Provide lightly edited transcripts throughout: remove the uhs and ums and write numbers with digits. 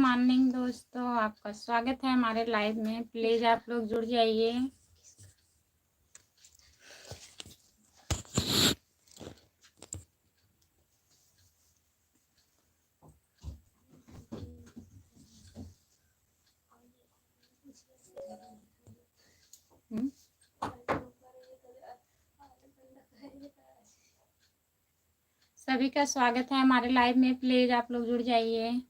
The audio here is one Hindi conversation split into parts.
मॉर्निंग दोस्तों, आपका स्वागत है हमारे लाइव में। प्लीज़ आप लोग जुड़ जाइए। सभी का स्वागत है हमारे लाइव में। प्लीज़ आप लोग जुड़ जाइए।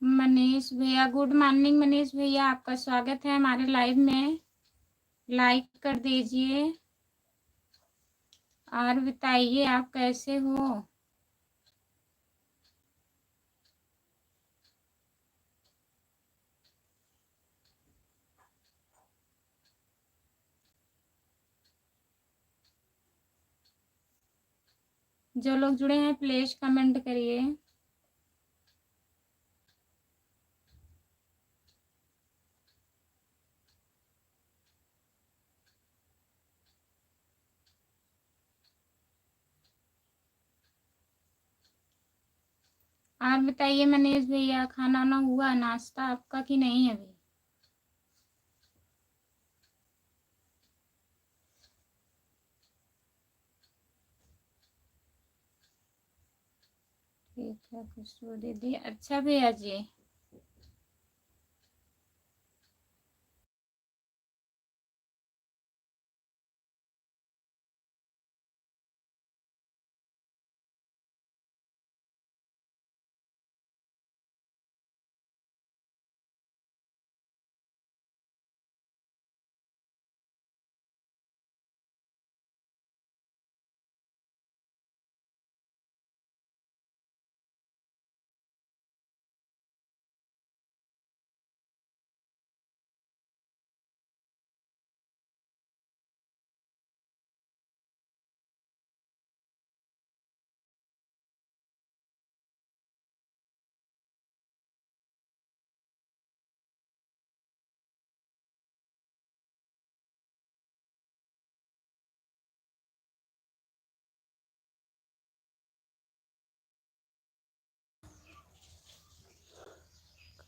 मनीष भैया, गुड मॉर्निंग। मनीष भैया, आपका स्वागत है हमारे लाइव में। लाइक कर दीजिए और बताइए आप कैसे हो। जो लोग जुड़े हैं प्लीज़ कमेंट करिए। और बताइए मनीष भैया, खाना वाना हुआ, नाश्ता आपका कि नहीं अभी? ठीक है खुशबू दीदी। अच्छा भैया जी,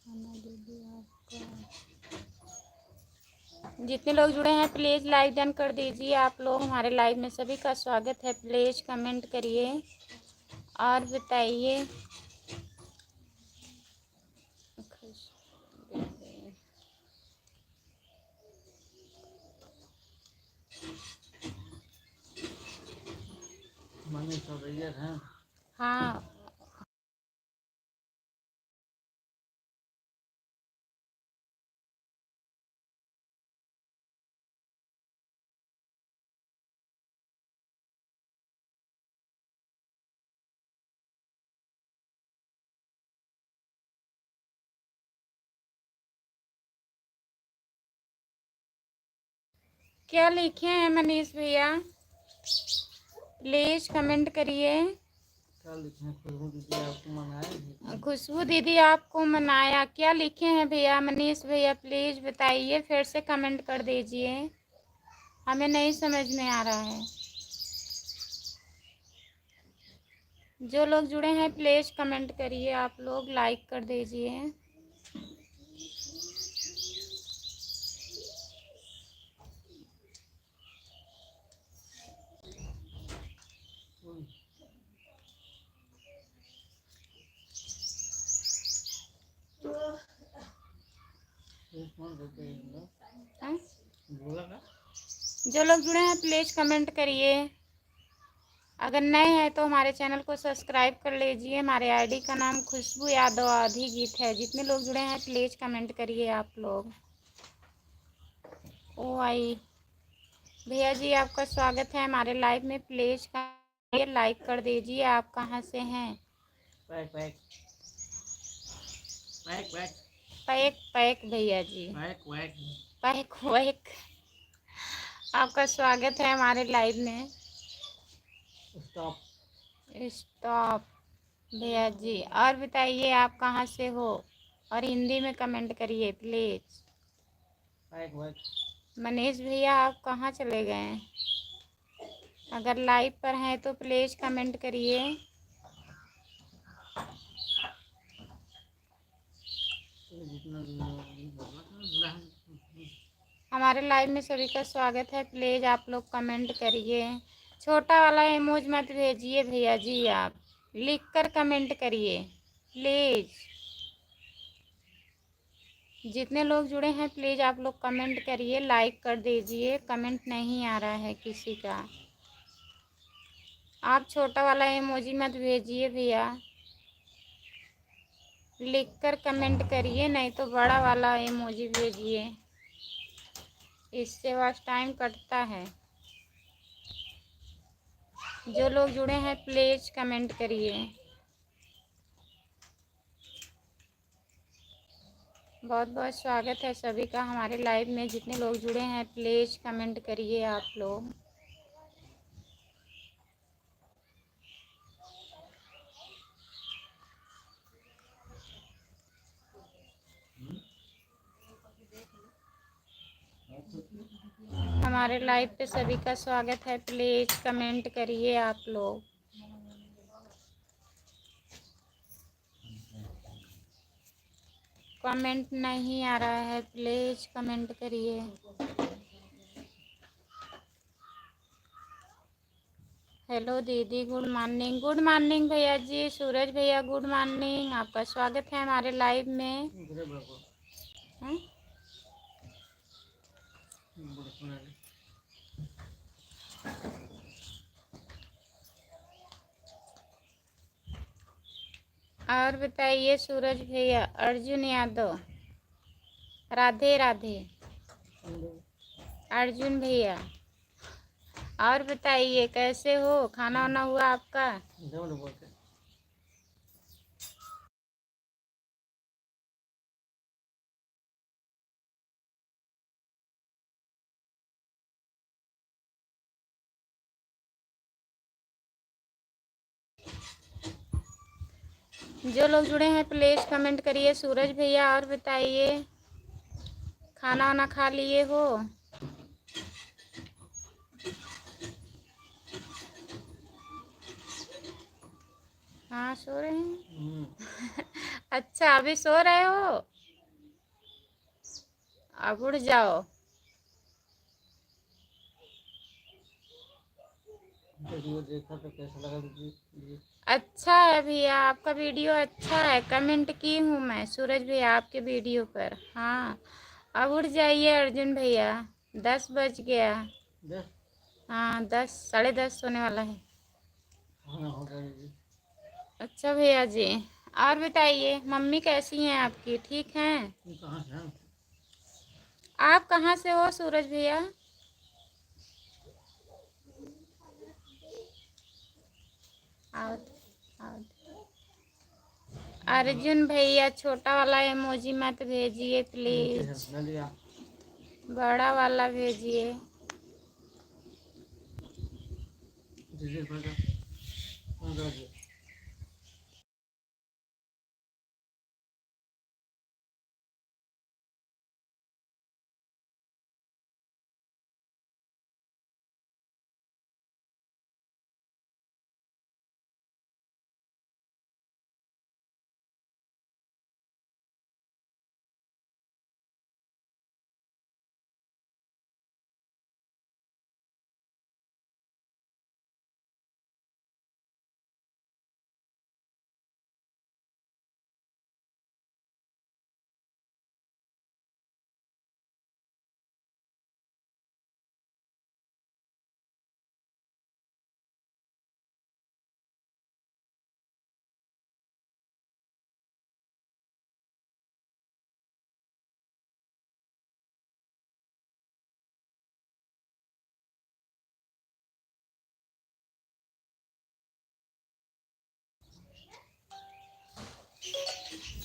खाना दीदी आपका। जितने लोग जुड़े हैं प्लीज़ लाइक डन कर दीजिए। आप लोग हमारे लाइव में सभी का स्वागत है। प्लीज़ कमेंट करिए और बताइए। हाँ, क्या लिखे हैं मनीष भैया? प्लीज़ कमेंट करिए। खुशबू दीदी आपको मनाया, क्या लिखे हैं भैया? मनीष भैया प्लीज़ बताइए, फिर से कमेंट कर दीजिए, हमें नहीं समझ में आ रहा है। जो लोग जुड़े हैं प्लीज़ कमेंट करिए। आप लोग लाइक कर दीजिए। जो लोग जुड़े हैं प्लीज़ कमेंट करिए। अगर नए हैं तो हमारे चैनल को सब्सक्राइब कर लीजिए। हमारे आईडी का नाम खुशबू यादव आधी गीत है। जितने लोग जुड़े हैं प्लीज़ कमेंट करिए आप लोग। ओ आई भैया जी, आपका स्वागत है हमारे लाइव में। प्लीज़ लाइक कर दीजिए। आप कहाँ से हैं? Pack pack pack pack pack pack भैया जी, पैक पैक पैक पैक। आपका स्वागत है हमारे लाइव में। स्टॉप स्टॉप भैया जी। और बताइए आप कहाँ से हो, और हिंदी में कमेंट करिए प्लीज़। Pack pack. मनीष भैया आप कहाँ चले गए? अगर लाइव पर हैं तो प्लीज़ कमेंट करिए। हमारे लाइव में सभी का स्वागत है। प्लीज़ आप लोग कमेंट करिए। छोटा वाला इमोज मत भेजिए भैया जी, आप लिख कर कमेंट करिए प्लीज़। जितने लोग जुड़े हैं प्लीज़ आप लोग कमेंट करिए, लाइक कर दीजिए। कमेंट नहीं आ रहा है किसी का। आप छोटा वाला इमोजी मत भेजिए भैया, लिख कर कमेंट करिए, नहीं तो बड़ा वाला इमोजी भेजिए। इससे वॉच टाइम कटता है। जो लोग जुड़े हैं प्लीज़ कमेंट करिए। बहुत बहुत स्वागत है सभी का हमारे लाइव में। जितने लोग जुड़े हैं प्लीज़ कमेंट करिए आप लोग। हमारे लाइव पे सभी का स्वागत है। प्लीज़ कमेंट करिए आप लोग। कमेंट नहीं आ रहा है, प्लीज़ कमेंट करिए। हेलो दीदी, गुड मॉर्निंग। गुड मॉर्निंग भैया जी। सूरज भैया गुड मॉर्निंग। आपका स्वागत है हमारे लाइव में। हाँ? और बताइए सूरज भैया। अर्जुन यादव, राधे राधे। अर्जुन भैया और बताइए कैसे हो? खाना वाना हुआ आपका? जो लोग जुड़े हैं प्लीज़ कमेंट करिए। सूरज भैया और बताइए खाना वाना खा लिए हो? हाँ सो रहे हैं। अच्छा अभी सो रहे हो? अब उठ जाओ। वीडियो देखा तो कैसा लगा दीदी? अच्छा है भैया, आपका वीडियो अच्छा है। कमेंट की हूँ मैं सूरज भैया आपके वीडियो पर। हाँ अब उठ जाइए अर्जुन भैया, 10 बज गया। 10 हाँ 10 10:30 होने वाला है। खाना होगा दीदी। अच्छा भैया जी और बताइए मम्मी कैसी हैं आपकी? ठीक हैं? तुम कहाँ से हैं? आप कहाँ से हो सूरज भैया? और अर्जुन भैया छोटा वाला इमोजी मत भेजिए प्लीज़, बड़ा वाला भेजिए। दीदी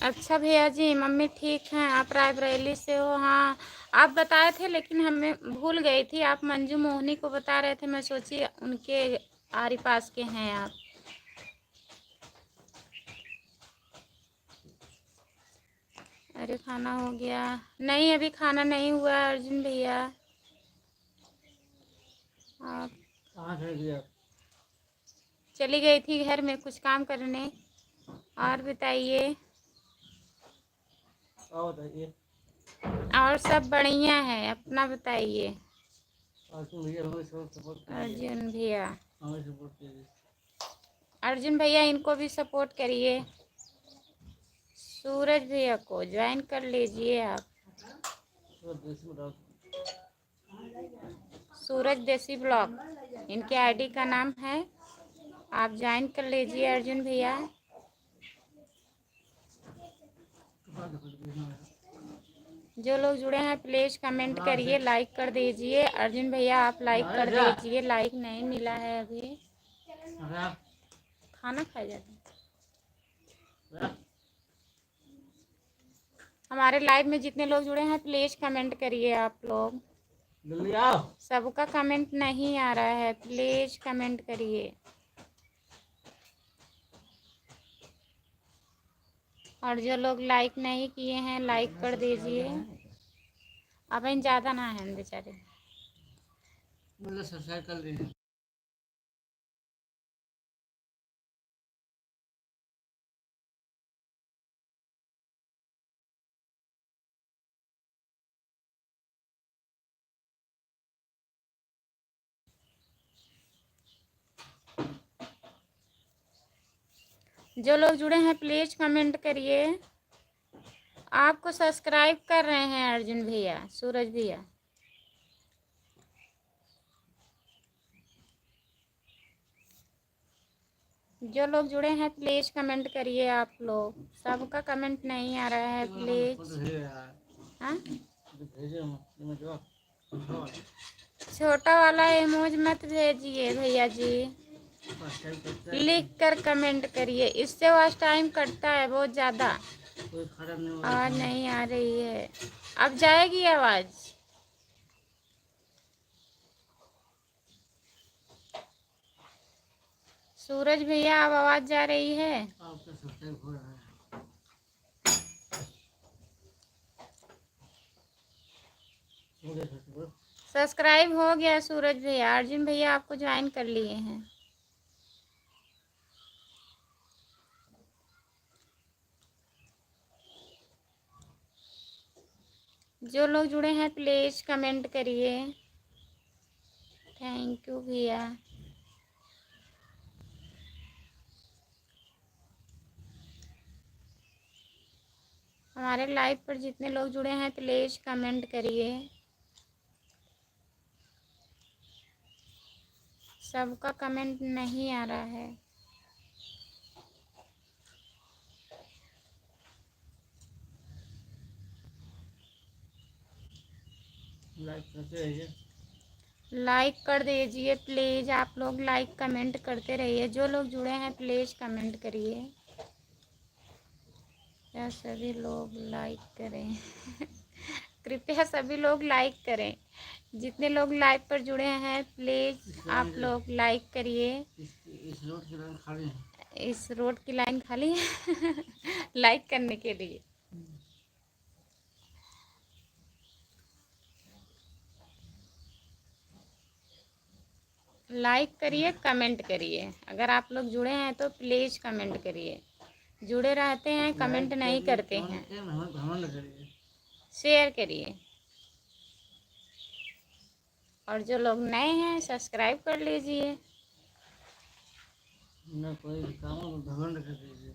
अच्छा भैया जी, मम्मी ठीक हैं। आप रायबरेली से हो? हाँ, आप बताए थे लेकिन हमें भूल गई थी। आप मंजू मोहनी को बता रहे थे, मैं सोची उनके आरी पास के हैं आप। अरे खाना हो गया? नहीं, अभी खाना नहीं हुआ अर्जुन भैया। आप? कहाँ चले गए आप? चली गई थी घर में कुछ काम करने। और बताइए। और बताइए। और सब बढ़िया है, अपना बताइए। अर्जुन भैया हमें सपोर्ट कीजिए। अर्जुन भैया, हमें सपोर्ट कीजिए। अर्जुन भैया इनको भी सपोर्ट करिए। सूरज भैया को ज्वाइन कर लीजिए आप। तो देसी बताओ। सूरज देसी ब्लॉग इनके आईडी का नाम है, आप ज्वाइन कर लीजिए अर्जुन भैया। जो लोग जुड़े हैं प्लीज कमेंट करिए, लाइक कर दीजिए। अर्जुन भैया आप लाइक कर दीजिए, लाइक नहीं मिला है अभी। खाना खाए जाते। हमारे लाइव में जितने लोग जुड़े हैं प्लीज कमेंट करिए आप लोग। जल्दी आओ। सबका कमेंट नहीं आ रहा है, प्लीज कमेंट करिए। और जो लोग लाइक नहीं किए हैं लाइक कर दीजिए। अब इन ज़्यादा ना है बेचारे। मतलब सब्सक्राइब कर लीजिए। जो लोग जुड़े हैं प्लीज कमेंट करिए। आपको सब्सक्राइब कर रहे हैं अर्जुन भैया, सूरज भैया। जो लोग जुड़े हैं प्लीज कमेंट करिए आप लोग। सबका कमेंट नहीं आ रहा है, प्लीज। हाँ, छोटा वाला इमोज मत भेजिए भैया जी, लिख कर कमेंट करिए। इससे वॉच टाइम कटता है बहुत ज़्यादा। आवाज़ नहीं आ रही है, अब जाएगी आवाज़। सूरज भैया अब आवाज़ जा रही है? सब्सक्राइब हो गया सूरज भैया। अर्जुन भैया आपको ज्वाइन कर लिए हैं। जो लोग जुड़े हैं प्लीज कमेंट करिए। थैंक यू भैया। हमारे लाइव पर जितने लोग जुड़े हैं प्लीज कमेंट करिए। सबका कमेंट नहीं आ रहा है। लाइक करते रहिए। लाइक कर दीजिए प्लीज़, आप लोग लाइक कमेंट करते रहिए। जो लोग जुड़े हैं प्लीज़ कमेंट करिए। या सभी लोग लाइक करें कृपया सभी लोग लाइक करें। जितने लोग लाइव पर जुड़े हैं प्लीज़ आप लोग लाइक करिए। इस रोड की लाइन खाली है। इस रोड की लाइन खाली है लाइक करने के लिए। लाइक करिए, कमेंट करिए। अगर आप लोग जुड़े हैं तो प्लीज़ कमेंट करिए। जुड़े रहते हैं कमेंट नहीं करते हैं। शेयर करिए। और जो लोग नए हैं सब्सक्राइब कर लीजिए। ना कोई भी काम हो तो घमंड कर दीजिए।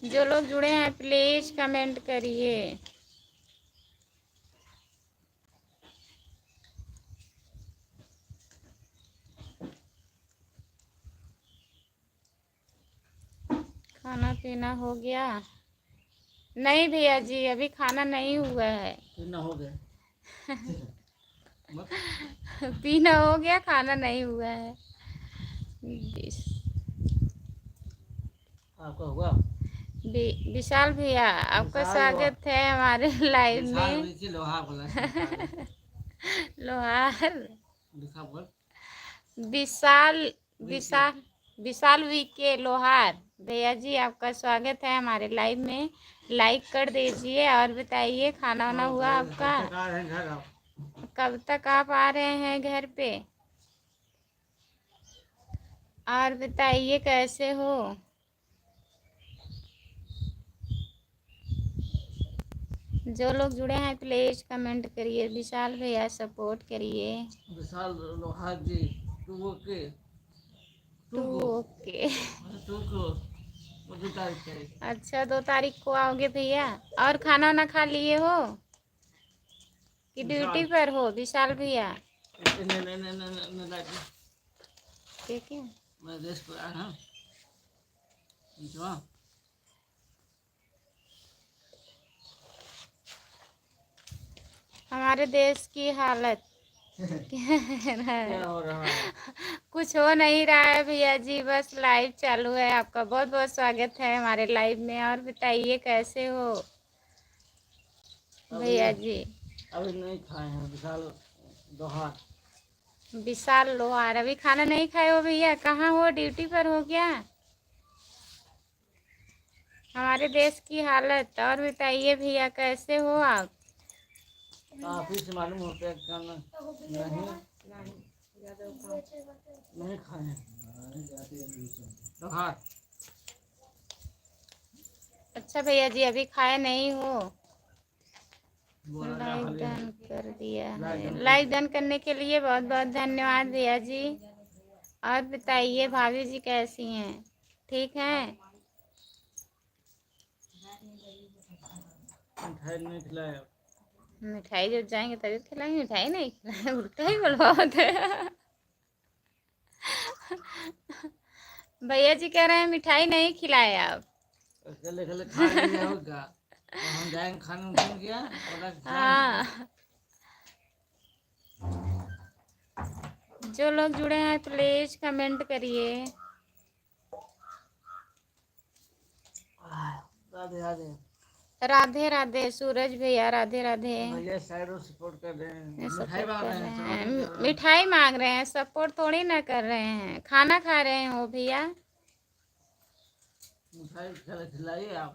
जो लोग जुड़े हैं प्लीज कमेंट करिए। खाना पीना हो गया? नहीं भैया जी, अभी खाना नहीं हुआ है। पीना हो गया मत पीना हो गया, खाना नहीं हुआ है। विश- आपका हुआ। विशाल भैया, आपका विशाल स्वागत है हमारे लाइव विशाल में। विकी लोहा बोला है। लोहार लिखा बोल विशाल विकी। विशाल विशाल वीके लोहार भैया जी, आपका स्वागत है हमारे लाइव में। लाइक कर दीजिए और बताइए खाना वाना हुआ आपका? कब तक आ रहे हैं घर आप? कब तक आप आ रहे हैं घर पे? और बताइए कैसे हो? जो लोग जुड़े हैं प्लीज कमेंट करिए। विशाल भैया सपोर्ट करिए। विशाल लोहा जी तू ओके टू तू को ओके। तू को वो 2 तारीख है। अच्छा, 2 तारीख को आओगे भैया? और खाना वाना खा लिए हो कि ड्यूटी पर हो विशाल भैया? नहीं नहीं नहीं नहीं नहीं ठीक है। मैं देश पर आया हूँ। हमारे देश की हालत क्या क्या हो रहा है? कुछ हो नहीं रहा है भैया जी, बस लाइव चालू है। आपका बहुत बहुत स्वागत है हमारे लाइव में। और बताइए कैसे हो भैया जी? अभी नहीं खाए हैं। विशाल लोहा विशाल लोहार, अभी खाना नहीं खाए हो भैया? कहाँ हो, ड्यूटी पर हो क्या? हमारे देश की हालत। और बताइए भैया कैसे हो आप? आप ही से मालूम होता है खाना नहीं नहीं खाए हैं। लोहा अच्छा भैया जी, अभी खाए नहीं हो? बोला लाइक खाली डन कर दिया लाइक है। डन लाइक डन करने के लिए बहुत बहुत धन्यवाद भैया जी। और बताइए भाभी जी कैसी हैं? ठीक हैं? मिठाई नहीं खिलाया। मिठाई जब जाएंगे तभी तो खिलाएंगे, मिठाई नहीं खिलाएंगे उल्टा ही बुलवाते हैं। भैया जी कह रहे हैं मिठाई नहीं खिलाए आप। अकेले अकेले खा लिए होगा तो हम जाएंगे खाने में फोन किया बोला जाएंगे। हाँ, जो लोग जुड़े हैं प्लीज कमेंट करिए। राधे राधे राधे राधे सूरज भैया, राधे राधे। भैया साइड सपोर्ट कर रहे हैं। मिठाई सपोर्ट मांग कर रहे रहे हैं हैं, सपोर्ट नहीं कर रहे हैं। मिठाई मांग रहे हैं, सपोर्ट थोड़ी ना कर रहे हैं। खाना खा रहे हो भैया? मिठाई खिलाइए आप।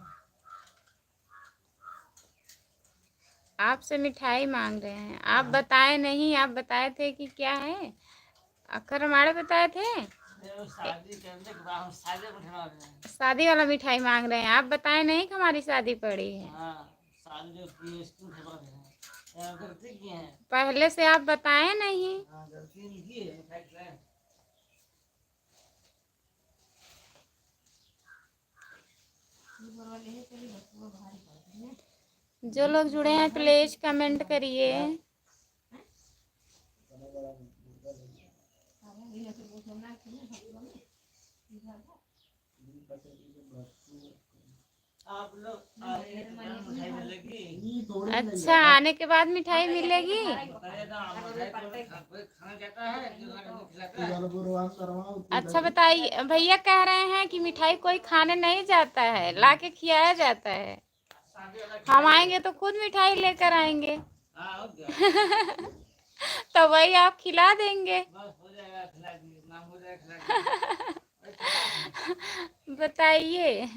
आपसे मिठाई मांग रहे हैं, आप बताए नहीं। आप बताए थे कि क्या है, अखर हमारे बताए थे। शादी करने के बाद हम शादी में खिला रहे हैं। शादी वाला मिठाई मांग रहे हैं, आप बताए नहीं कि हमारी शादी पड़ी है। हाँ शादी जो की है स्कूल खिला रहे हैं। गलती की है। पहले से आप बताए नहीं। हाँ गलती नहीं की है मिठाई खिलाए। जो लोग जुड़े हैं प्लीज कमेंट करिए। आप लोग आए तो मिठाई मिलेगी। अच्छा, आने के बाद मिठाई मिलेगी। खाना जाता है खिलाता है। अच्छा बताइए, भैया कह रहे हैं कि मिठाई कोई खाने नहीं जाता है, लाके खिलाया जाता है। हम आएंगे तो खुद मिठाई लेकर आएंगे। हाँ हो गया। तो वही आप खिला देंगे। बस हो जाएगा खिला दिए नाम हो जाएगा खिला दिए। बताइए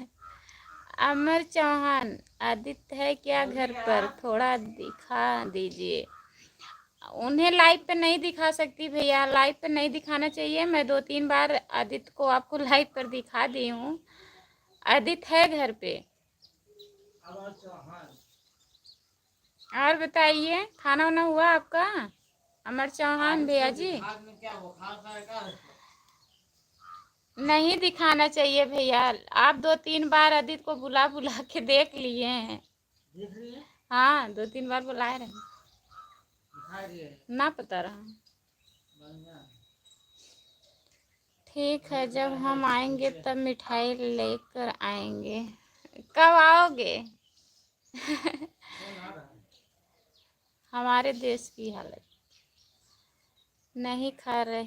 अमर चौहान, आदित्य है क्या घर पर? थोड़ा दिखा दीजिए। उन्हें लाइव पे नहीं दिखा सकती भैया, लाइव पे नहीं दिखाना चाहिए। मैं 2-3 बार आदित्य को आपको लाइव पर दिखा दी हूँ। आदित्य है घर पे। और बताइए खाना वाना हुआ आपका अमर चौहान भैया जी? नहीं दिखाना चाहिए भैया। आप 2-3 बार आदित्य को बुला बुला के देख लिए हैं। हाँ 2-3 बार बुलाए रहे, ना पता रहा। ठीक है, जब हम आएंगे तब मिठाई लेकर आएंगे। कब आओगे? हमारे देश की हालत। नहीं खा रहे,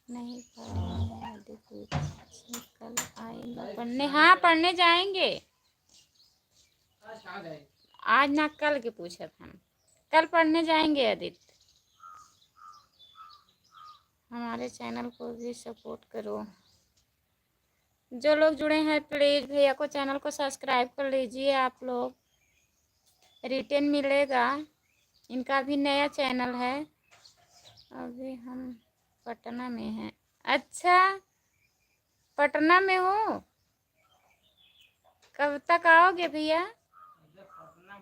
नहीं खा रहे हैं आदि पूछे कल आएंगे पढ़ने। हाँ पढ़ने जाएंगे, आज ना कल के पूछे हम, कल पढ़ने जाएंगे आदित्य। हमारे चैनल को भी सपोर्ट करो। जो लोग जुड़े हैं प्लीज़ भैया को चैनल को सब्सक्राइब कर लीजिए आप लोग, रिटर्न मिलेगा। इनका भी नया चैनल है। अभी हम पटना में हैं। अच्छा पटना में हो, कब तक आओगे भैया? पटना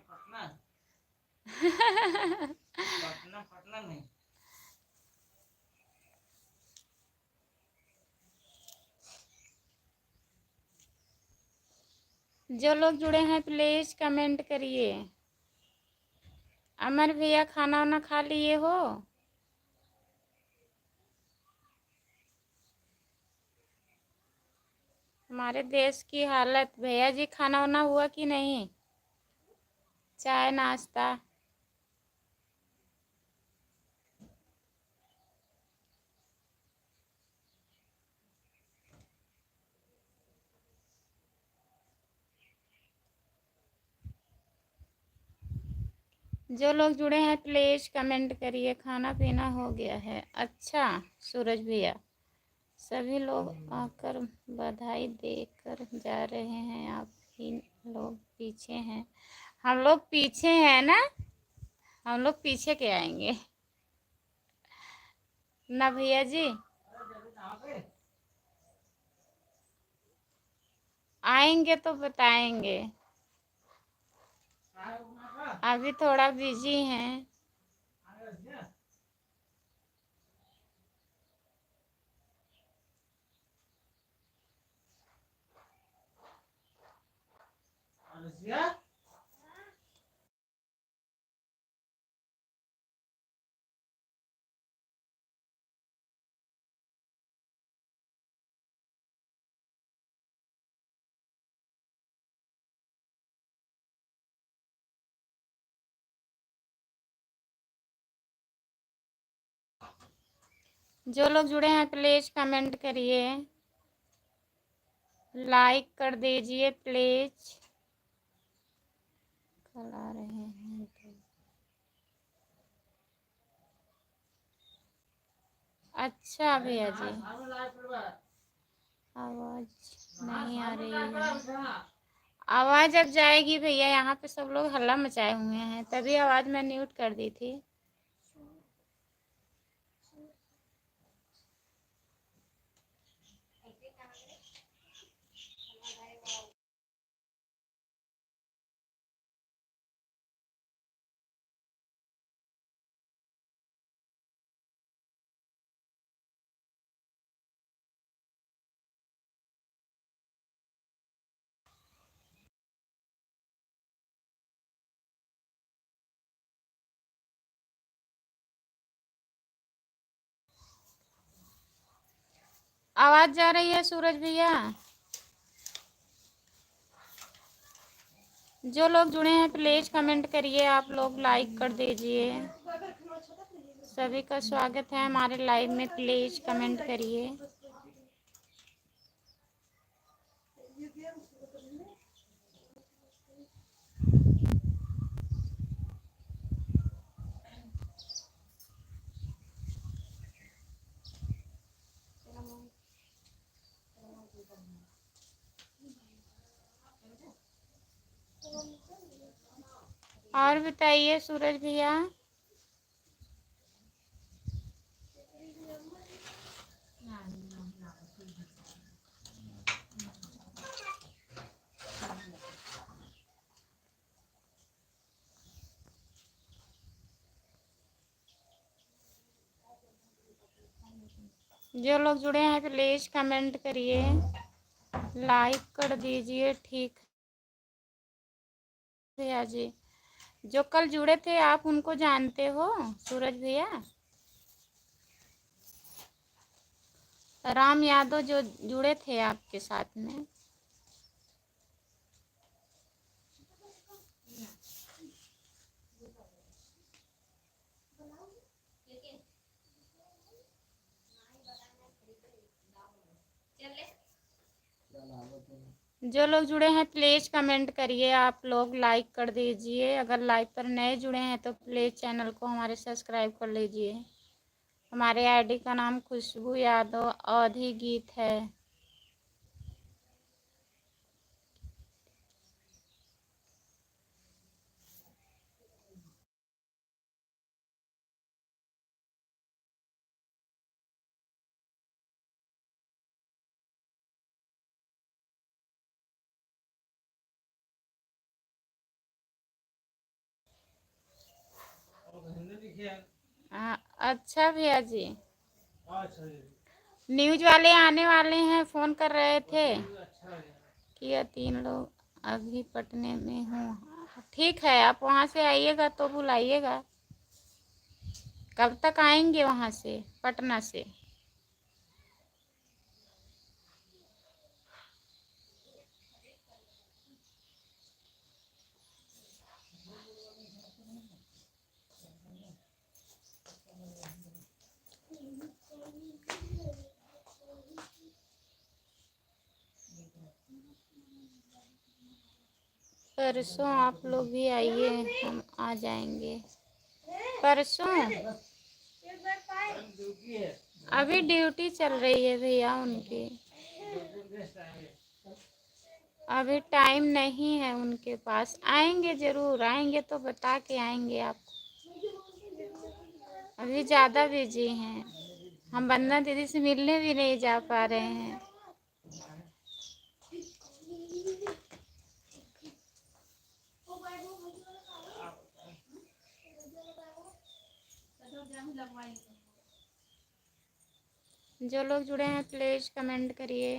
पटना नहीं। जो लोग जुड़े हैं प्लीज कमेंट करिए। अमर भैया खाना वाना खा लिए हो? हमारे देश की हालत, भैया जी खाना वाना हुआ कि नहीं? चाय नाश्ता? जो लोग जुड़े हैं प्लीज कमेंट करिए। खाना पीना हो गया है? अच्छा सूरज भैया, सभी लोग आकर बधाई देकर जा रहे हैं, आप ही लोग पीछे हैं। हम लोग पीछे हैं ना, हम लोग पीछे के आएंगे ना भैया जी। आएंगे तो बताएंगे, अभी थोड़ा बिजी हैं। जो लोग जुड़े हैं प्लीज कमेंट करिए, लाइक कर दीजिए प्लीज। कल आ रहे हैं तो। अच्छा भैया जी, आवाज नहीं आ रही है। आवाज अब जाएगी भैया, यहाँ पे सब लोग हल्ला मचाए हुए हैं, तभी आवाज मैं म्यूट कर दी थी। आवाज जा रही है सूरज भैया? जो लोग जुड़े हैं प्लीज कमेंट करिए, आप लोग लाइक कर दीजिए। सभी का स्वागत है हमारे लाइव में, प्लीज कमेंट करिए। और बताइए सूरज भैया। जो लोग जुड़े हैं प्लीज कमेंट करिए, लाइक कर दीजिए। ठीक भैया जी, जो कल जुड़े थे आप उनको जानते हो सूरज भैया? राम यादव जो जुड़े थे आपके साथ में। जो लोग जुड़े हैं प्लीज़ कमेंट करिए, आप लोग लाइक कर दीजिए। अगर लाइव पर नए जुड़े हैं तो प्लीज़ चैनल को हमारे सब्सक्राइब कर लीजिए। हमारे आईडी का नाम खुशबू यादव अवधी गीत है। हिंदी लिखिए। अच्छा भैया जी, अच्छा जी, न्यूज वाले आने वाले हैं, फ़ोन कर रहे थे अच्छा है। कि ये 3 लोग अभी पटने में हूँ। ठीक है, आप वहाँ से आइएगा तो बुलाइएगा। कब तक आएंगे वहाँ से, पटना से? परसों आप लोग भी आइए, हम आ जाएंगे परसों। अभी ड्यूटी चल रही है भैया उनकी, अभी टाइम नहीं है उनके पास। आएंगे, ज़रूर आएंगे तो बता के आएंगे आपको। अभी ज़्यादा बिजी हैं, हम वंदना दीदी से मिलने भी नहीं जा पा रहे हैं। जो लोग जुड़े हैं प्लीज़ कमेंट करिए।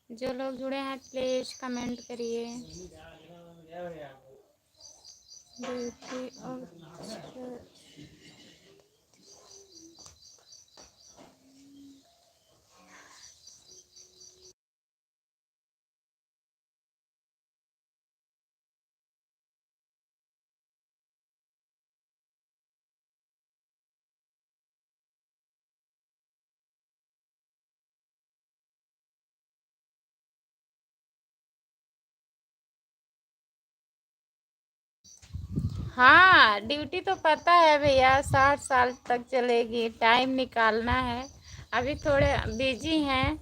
जो लोग जुड़े हैं प्लीज़ कमेंट करिए। ड्यूटी और हाँ, ड्यूटी तो पता है भैया 60 साल तक चलेगी, टाइम निकालना है। अभी थोड़े बिजी हैं,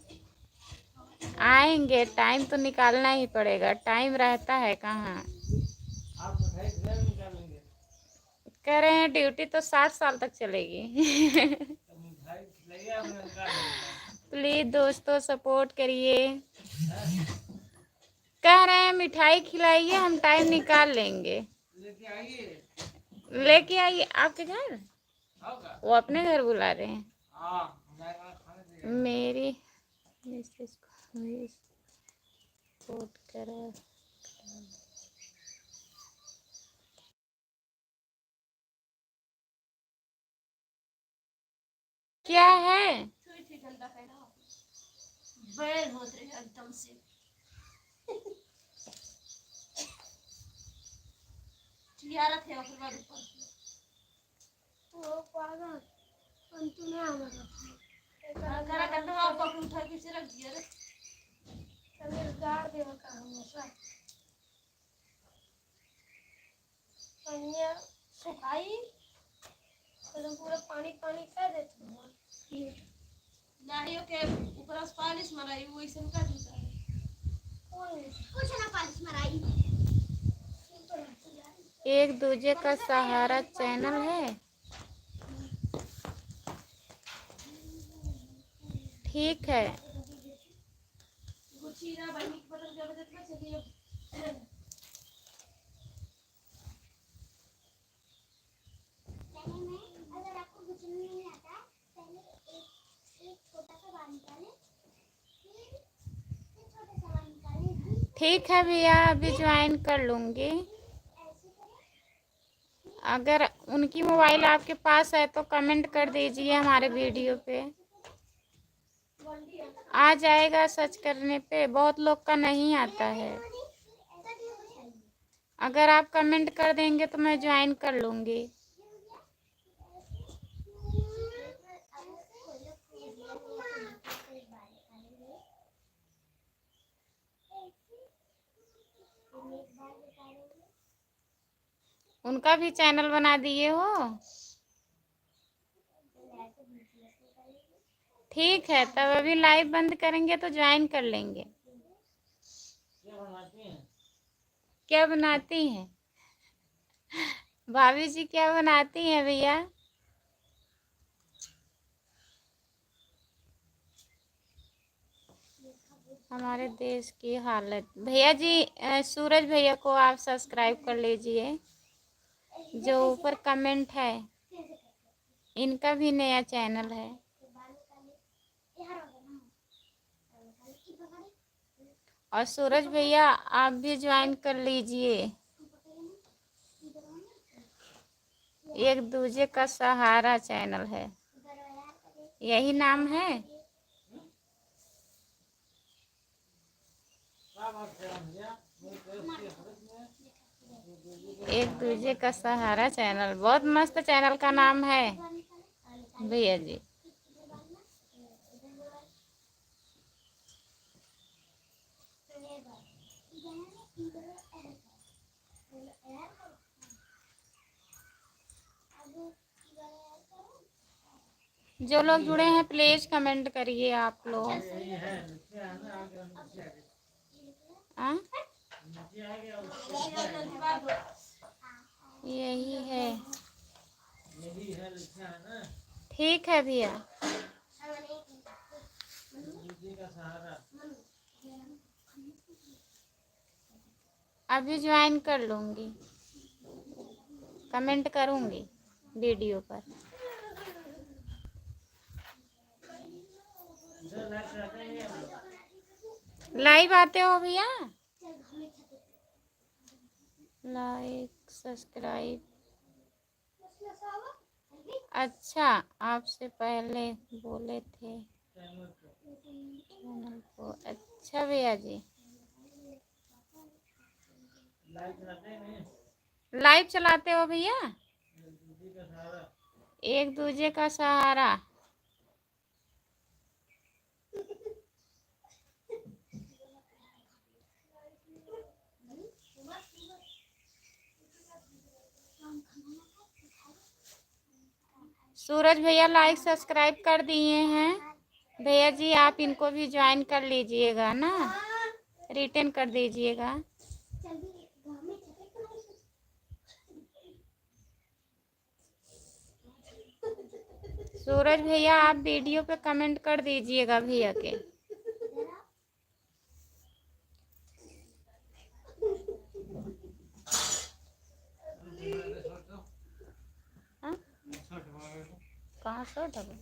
आएंगे, टाइम तो निकालना ही पड़ेगा, टाइम रहता है कहाँ। आप मिठाई खिलाएं, निकालेंगे। कह रहे हैं ड्यूटी तो 60 साल तक चलेगी। तो मिठाई खिलाइए, हम निकाल देंगे। प्लीज़ दोस्तों सपोर्ट करिए। कह रहे हैं मिठाई खिलाइए, हम टाइम निकाल लेंगे। लेके आइए। लेके आइए आपके घर, होगा। वो अपने घर बुला रहे हैं। हाँ, हमारे खाने दीजिए। मेरी मिसेस को भी सपोर्ट करा। क्या है? बैल होत रहे एकदम से चियारा थे ओकर बाद ऊपर वो पागल अंतु ने हमारा करा कटवा पकड़ उठा के से रख दिया रे तब गाड़ दे का हमेशा अन्य सुखाई तो पूरा पानी पानी कर देते नारियों के ऊपर पालिश मराई वो ऐसे का दूसरा कुछ ना पालिश मराई एक दूजे का सहारा चैनल है। ठीक है, गुचीरा बहनी के बदल के बदल में चलिए पहले में अगर आपको गुचीरा नहीं आता पहले एक छोटा सा बाल निकालें फिर छोटा सा बाल निकालें ठीक है भैया, अभी ज्वाइन कर लूँगी। अगर उनकी मोबाइल आपके पास है तो कमेंट कर दीजिए हमारे वीडियो पे, आ जाएगा सर्च करने पे। बहुत लोग का नहीं आता है। अगर आप कमेंट कर देंगे तो मैं ज्वाइन कर लूँगी। उनका भी चैनल बना दिए हो? ठीक है, तब अभी लाइव बंद करेंगे तो ज्वाइन कर लेंगे। क्या बनाती हैं भाभी जी, क्या बनाती हैं भैया? हमारे देश की हालत भैया जी, सूरज भैया को आप सब्सक्राइब कर लीजिए। जो ऊपर कमेंट है, इनका भी नया चैनल है। और सूरज भैया आप भी ज्वाइन कर लीजिए। एक दूजे का सहारा चैनल है, यही नाम है। एक दूजे का सहारा चैनल, बहुत मस्त चैनल का नाम है भैया जी। जो लोग जुड़े हैं प्लीज कमेंट करिए आप लोग। यही है। ठीक है भैया। अभी ज्वाइन कर लूँगी, कमेंट करूँगी वीडियो पर। लाइव आते हो भैया? Like subscribe. अच्छा, आपसे पहले बोले थे चैनल को। अच्छा भैया जी, लाइव चलाते हो भैया? एक दूजे का सहारा। सूरज भैया लाइक सब्सक्राइब कर दिए हैं। भैया जी आप इनको भी ज्वाइन कर लीजिएगा ना, रिटर्न कर दीजिएगा। सूरज भैया आप वीडियो पे कमेंट कर दीजिएगा भैया के। हाँ? कहाँ शॉर्ट है?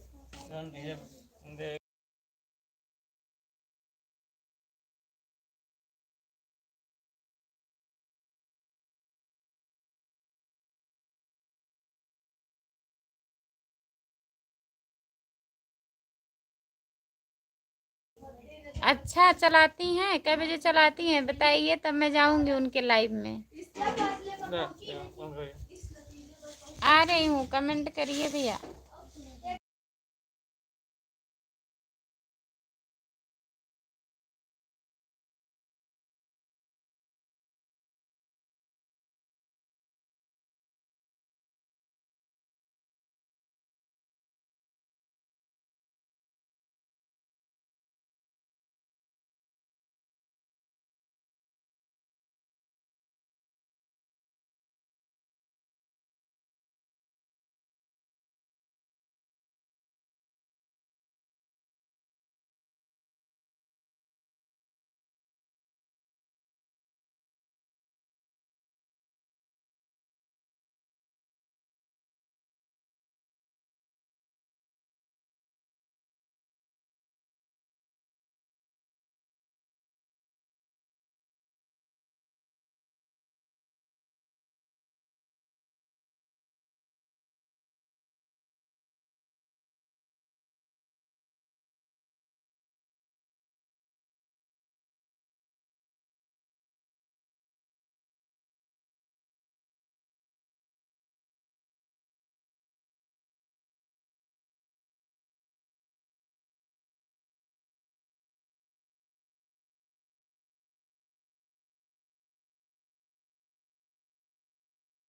अच्छा, चलाती हैं? कै बजे चलाती हैं बताइए, तब मैं जाऊंगी उनके लाइव में। आ रही हूँ, कमेंट करिए भैया।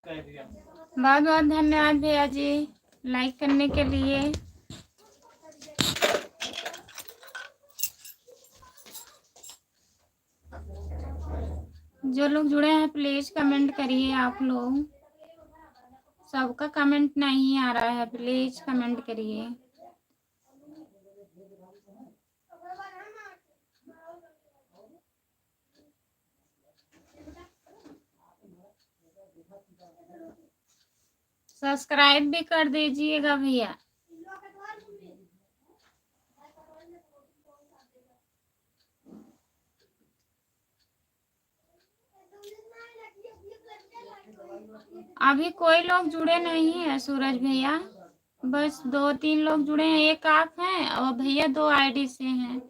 बहुत बहुत धन्यवाद भैया जी लाइक करने के लिए। जो लोग जुड़े हैं प्लीज कमेंट करिए। आप लोग सबका कमेंट नहीं आ रहा है, प्लीज कमेंट करिए। सब्सक्राइब भी कर दीजिएगा भैया। अभी कोई लोग जुड़े नहीं है सूरज भैया, बस 2-3 लोग जुड़े हैं। एक आप हैं और भैया 2 आईडी से हैं।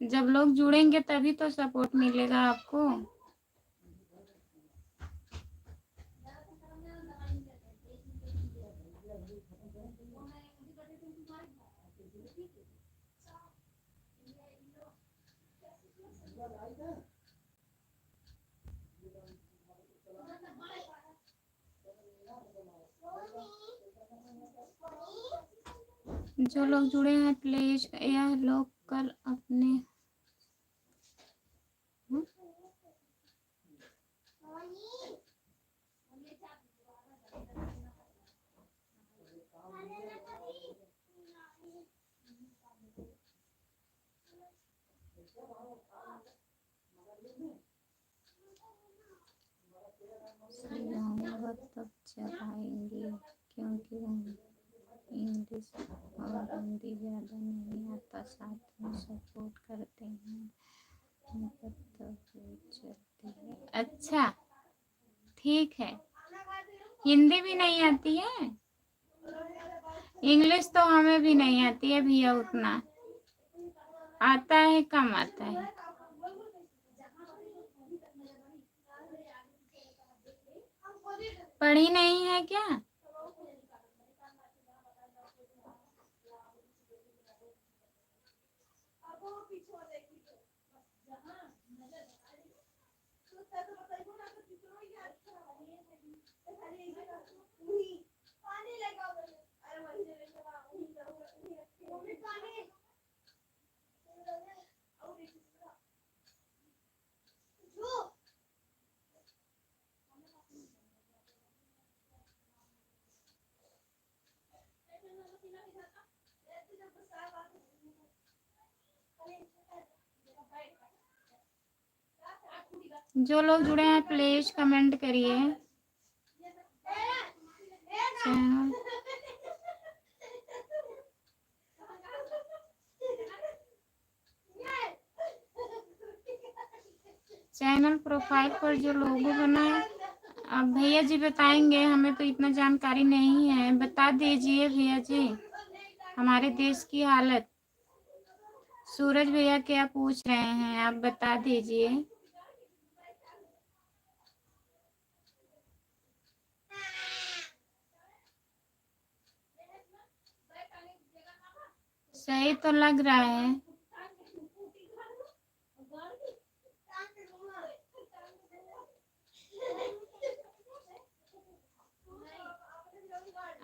जब लोग जुड़ेंगे तभी तो सपोर्ट मिलेगा आपको। जो लोग जुड़े हैं प्लीज यह लोग कल अपने तब चलाएंगे क्योंकि इंग्लिश और हिंदी ज़्यादा नहीं आता, साथ में सपोर्ट करते हैं तब चलती है। अच्छा ठीक है, हिंदी भी नहीं आती है, इंग्लिश तो हमें भी नहीं आती है भैया, उतना आता है कम आता है। पढ़ी नहीं है क्या? जो लोग जुड़े हैं प्लीज कमेंट करिए। चैनल प्रोफाइल पर जो लोगो बना है, अब भैया जी बताएंगे, हमें तो इतना जानकारी नहीं है, बता दीजिए भैया जी हमारे देश की हालत। सूरज भैया क्या पूछ रहे हैं आप बता दीजिए। सही तो लग रहा है।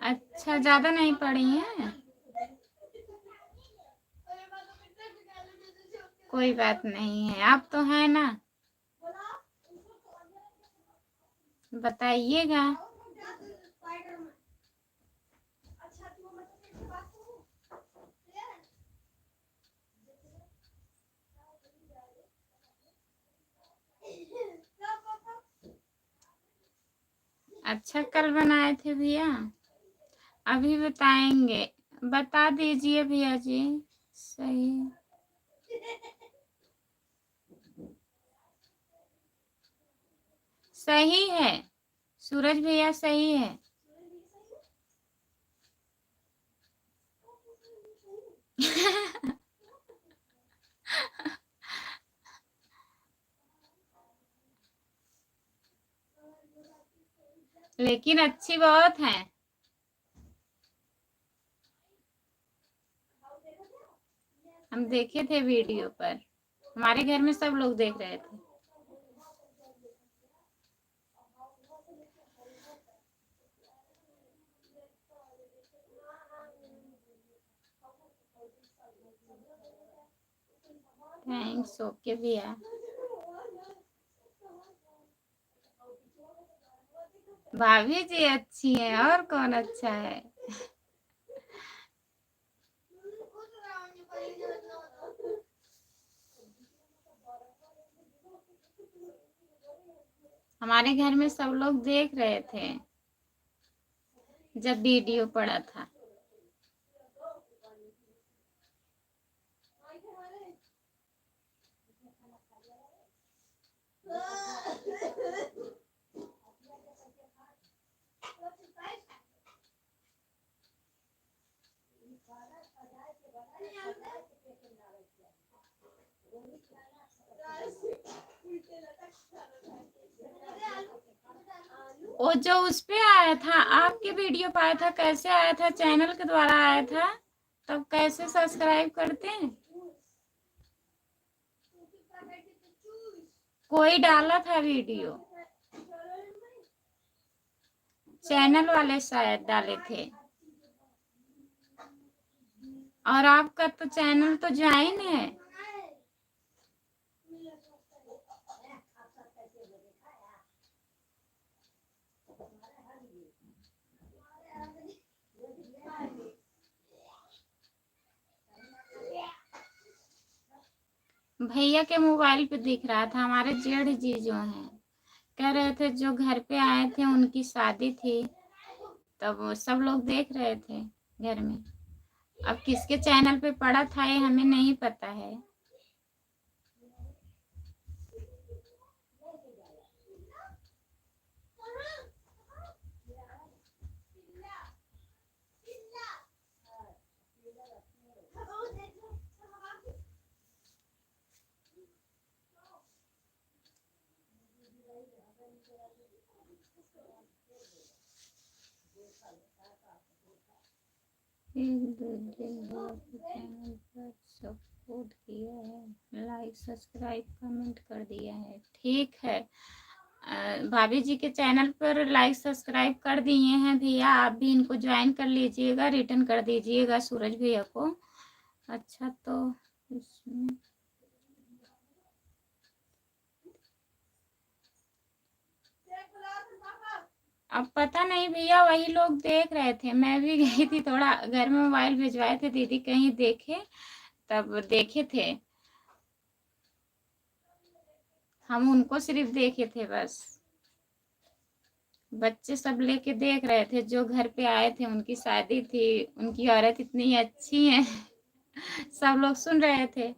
अच्छा ज्यादा नहीं पढ़ी हैं, कोई बात नहीं है, आप तो है ना, बताइएगा। अच्छा कल बनाए थे भैया, अभी बताएंगे, बता दीजिए भैया जी। सही सही है सूरज भैया, सही है। लेकिन अच्छी बहुत है। हम देखे थे वीडियो पर, हमारे घर में सब लोग देख रहे थे। थैंक्स। ओके भैया। भाभी जी अच्छी है, और कौन अच्छा है। हमारे घर में सब लोग देख रहे थे जब वीडियो पड़ा था। वो जो उस पे आया था, आपके वीडियो पे आया था, कैसे आया था? चैनल के द्वारा आया था, तब कैसे सब्सक्राइब करते हैं? कोई डाला था वीडियो, चैनल वाले शायद डाले थे। और आपका तो चैनल तो ज्वाइन है। भैया के मोबाइल पे दिख रहा था। हमारे जेठ जी जो हैं, कह रहे थे जो घर पे आए थे उनकी शादी थी, तब वो सब लोग देख रहे थे घर में। अब किसके चैनल पे पड़ा था ये हमें नहीं पता है। एक दो दिन चैनल पर सपोर्ट किया है, लाइक सब्सक्राइब कमेंट कर दिया है। ठीक है, भाभी जी के चैनल पर लाइक सब्सक्राइब कर दिए हैं भैया। आप भी इनको ज्वाइन कर लीजिएगा, रिटर्न कर दीजिएगा सूरज भैया को। अच्छा, तो इसमें अब पता नहीं भैया, वही लोग देख रहे थे। मैं भी गई थी, थोड़ा घर में मोबाइल भिजवाए थे दीदी, कहीं देखे तब देखे थे। हम उनको सिर्फ देखे थे बस। बच्चे सब लेके देख रहे थे, जो घर पे आए थे उनकी शादी थी, उनकी औरत इतनी अच्छी है। सब लोग सुन रहे थे।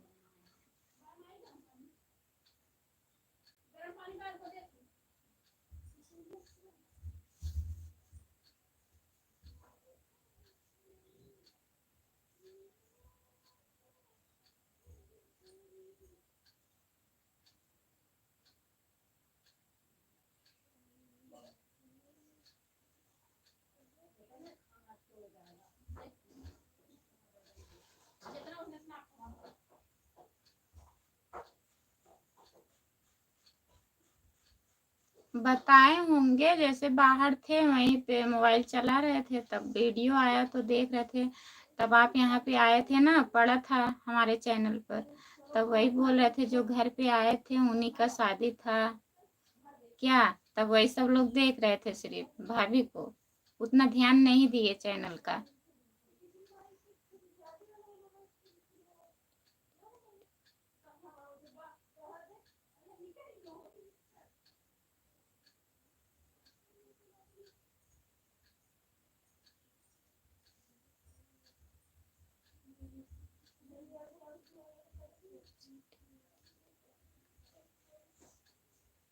बताए होंगे, जैसे बाहर थे वहीं पे मोबाइल चला रहे थे, तब वीडियो आया तो देख रहे थे। तब आप यहाँ पे आए थे ना, पड़ा था हमारे चैनल पर, तब वही बोल रहे थे जो घर पे आए थे उन्हीं का शादी था क्या। तब वही सब लोग देख रहे थे, सिर्फ भाभी को उतना ध्यान नहीं दिए चैनल का।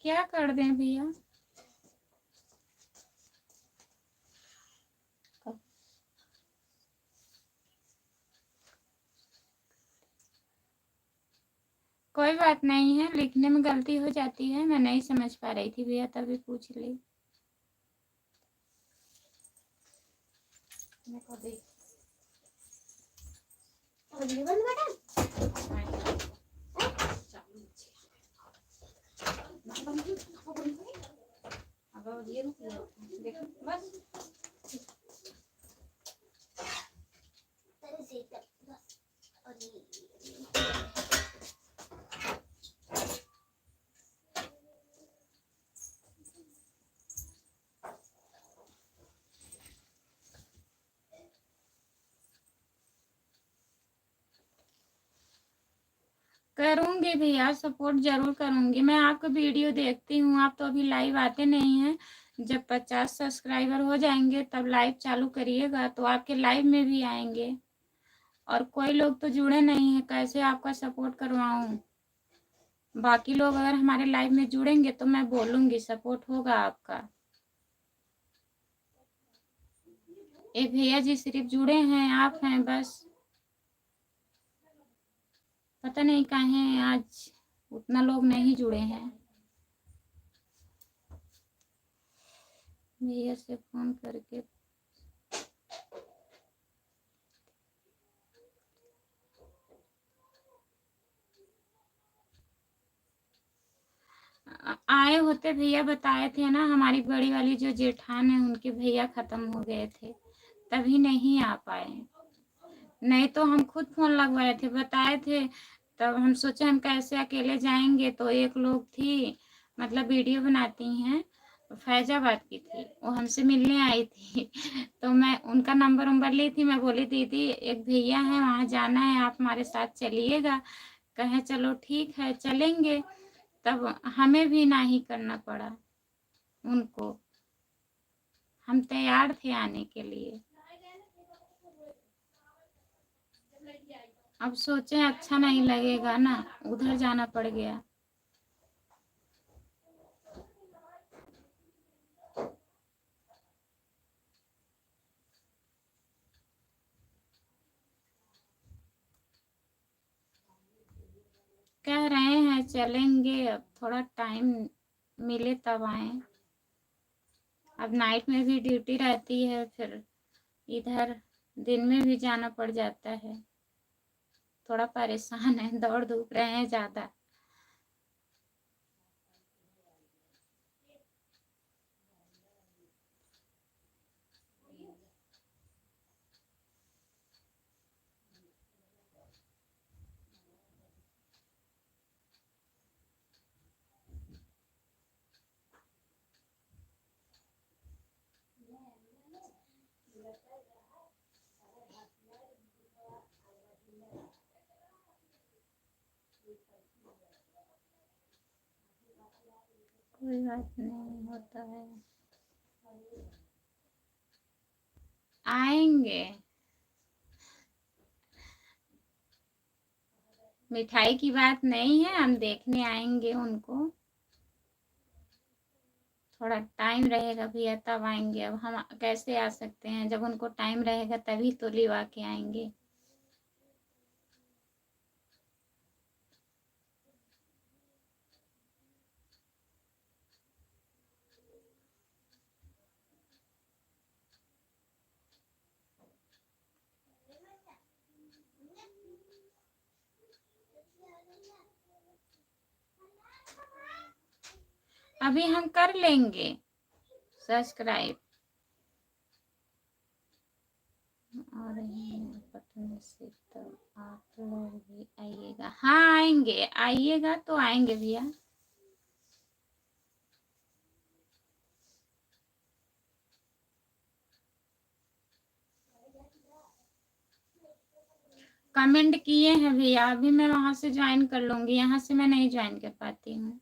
क्या कर दें भैया? कोई बात नहीं है, लिखने में गलती हो जाती है, मैं नहीं समझ पा रही थी भैया, तभी पूछ ली। करूंगी भैया, सपोर्ट जरूर करूंगी। मैं आपका वीडियो देखती हूँ, आप तो अभी लाइव आते नहीं हैं। जब 50 सब्सक्राइबर हो जाएंगे तब लाइव चालू करिएगा तो आपके लाइव में भी आएंगे। और कोई लोग तो जुड़े नहीं है, कैसे आपका सपोर्ट करवाऊं? बाकी लोग अगर हमारे लाइव में जुड़ेंगे तो मैं बोलूंगी, सपोर्ट होगा आपका। ए भैया जी सिर्फ जुड़े हैं, आप हैं बस। पता नहीं काहे आज उतना लोग नहीं जुड़े हैं। भैया से फोन करके आए होते भैया, बताए थे ना, हमारी बड़ी वाली जो जेठान है उनके भैया खत्म हो गए थे, तभी नहीं आ पाए। नहीं तो हम खुद फोन लगवाए थे, बताए थे। तब हम सोचे हम कैसे अकेले जाएंगे, तो एक लोग थी, मतलब वीडियो बनाती हैं, फैजाबाद की थी, वो हमसे मिलने आई थी। तो मैं उनका नंबर ली थी। मैं बोली दीदी एक भैया है वहाँ जाना है, आप हमारे साथ चलिएगा। कहे चलो ठीक है चलेंगे। तब हमें भी नहीं करना पड़ा उनको, हम तैयार थे आने के लिए। अब सोचे अच्छा नहीं लगेगा ना, उधर जाना पड़ गया। कह रहे हैं चलेंगे, अब थोड़ा टाइम मिले तब आए। अब नाइट में भी ड्यूटी रहती है, फिर इधर दिन में भी जाना पड़ जाता है। थोड़ा परेशान है, दौड़ धूप रहे हैं ज़्यादा। कोई बात नहीं, होता है, आएंगे। मिठाई की बात नहीं है, हम देखने आएंगे उनको। थोड़ा टाइम रहेगा भैया तब आएंगे। अब हम कैसे आ सकते हैं, जब उनको टाइम रहेगा तभी तो लिवा के आएंगे। अभी हम कर लेंगे सब्सक्राइब। और पटना से तो आप लोग भी आइएगा। हाँ आएंगे, आइएगा तो आएंगे भैया। कमेंट किए हैं भैया, अभी मैं वहां से ज्वाइन कर लूंगी, यहाँ से मैं नहीं ज्वाइन कर पाती हूँ।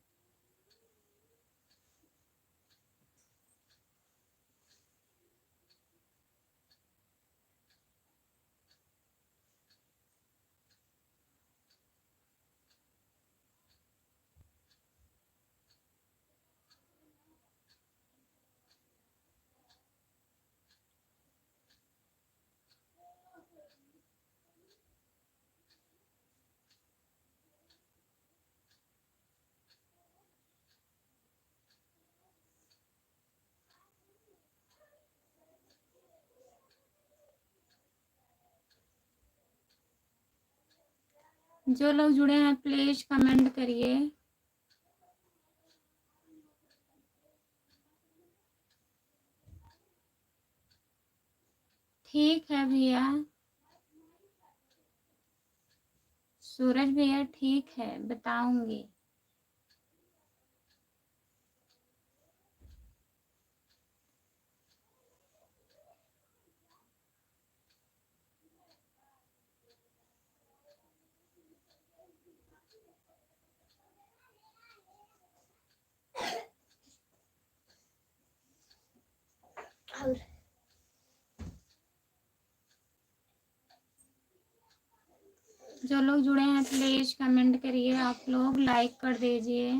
जो लोग जुड़े हैं प्लीज कमेंट करिए। ठीक है भैया, सूरज भैया ठीक है, बताऊंगी। और जो लोग जुड़े हैं प्लीज कमेंट करिए, आप लोग लाइक कर दीजिए।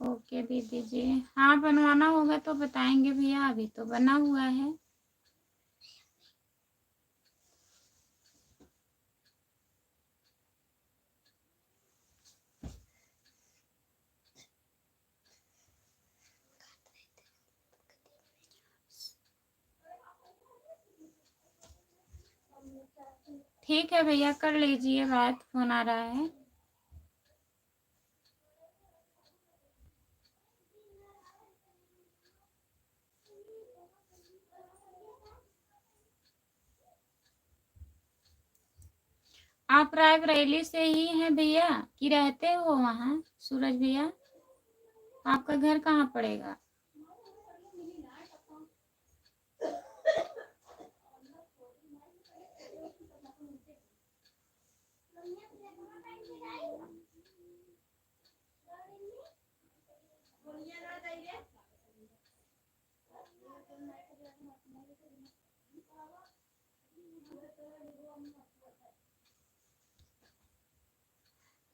ओके दीदी जी, हाँ बनवाना होगा तो बताएंगे भैया, अभी तो बना हुआ है। ठीक है भैया, कर लीजिए बात, फोन आ रहा है। आप रायबरेली से ही हैं भैया कि रहते हो वहाँ सूरज भैया? आपका घर कहाँ पड़ेगा?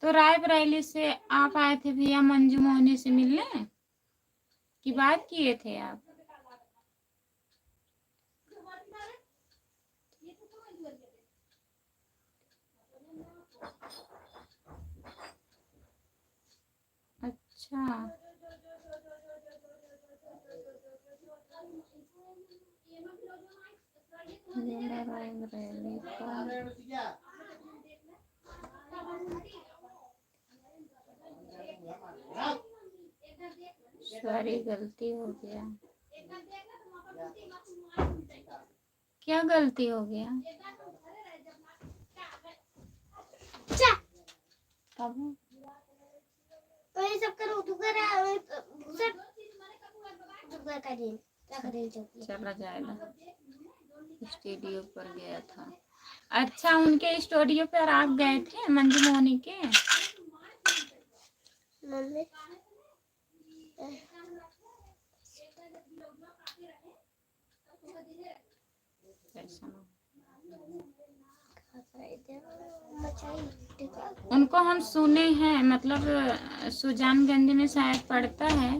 तो रायबरेली से आप आए थे भैया मंजू मोहनी से मिलने की बात किए थे आप? अच्छा, जिला रायबरेली का। सॉरी, गलती हो गया। क्या गलती हो गया? अब तो ये सब करो तू कर सब तू कर चला जाएगा, स्टूडियो पर गया था। अच्छा, उनके स्टूडियो पर आप गए थे मंजू मोहनी के? मम्मी उनको हम सुने हैं, मतलब सुजानगंज में शायद पड़ता है।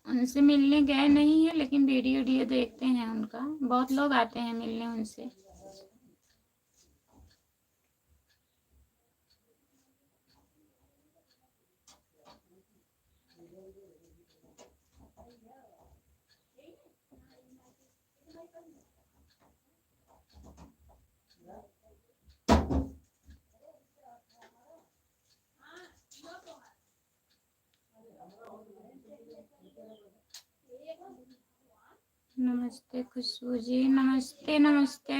उनसे मिलने गए नहीं है, लेकिन वीडियो देखते हैं उनका, बहुत लोग आते हैं मिलने उनसे। नमस्ते खुशबू जी, नमस्ते नमस्ते,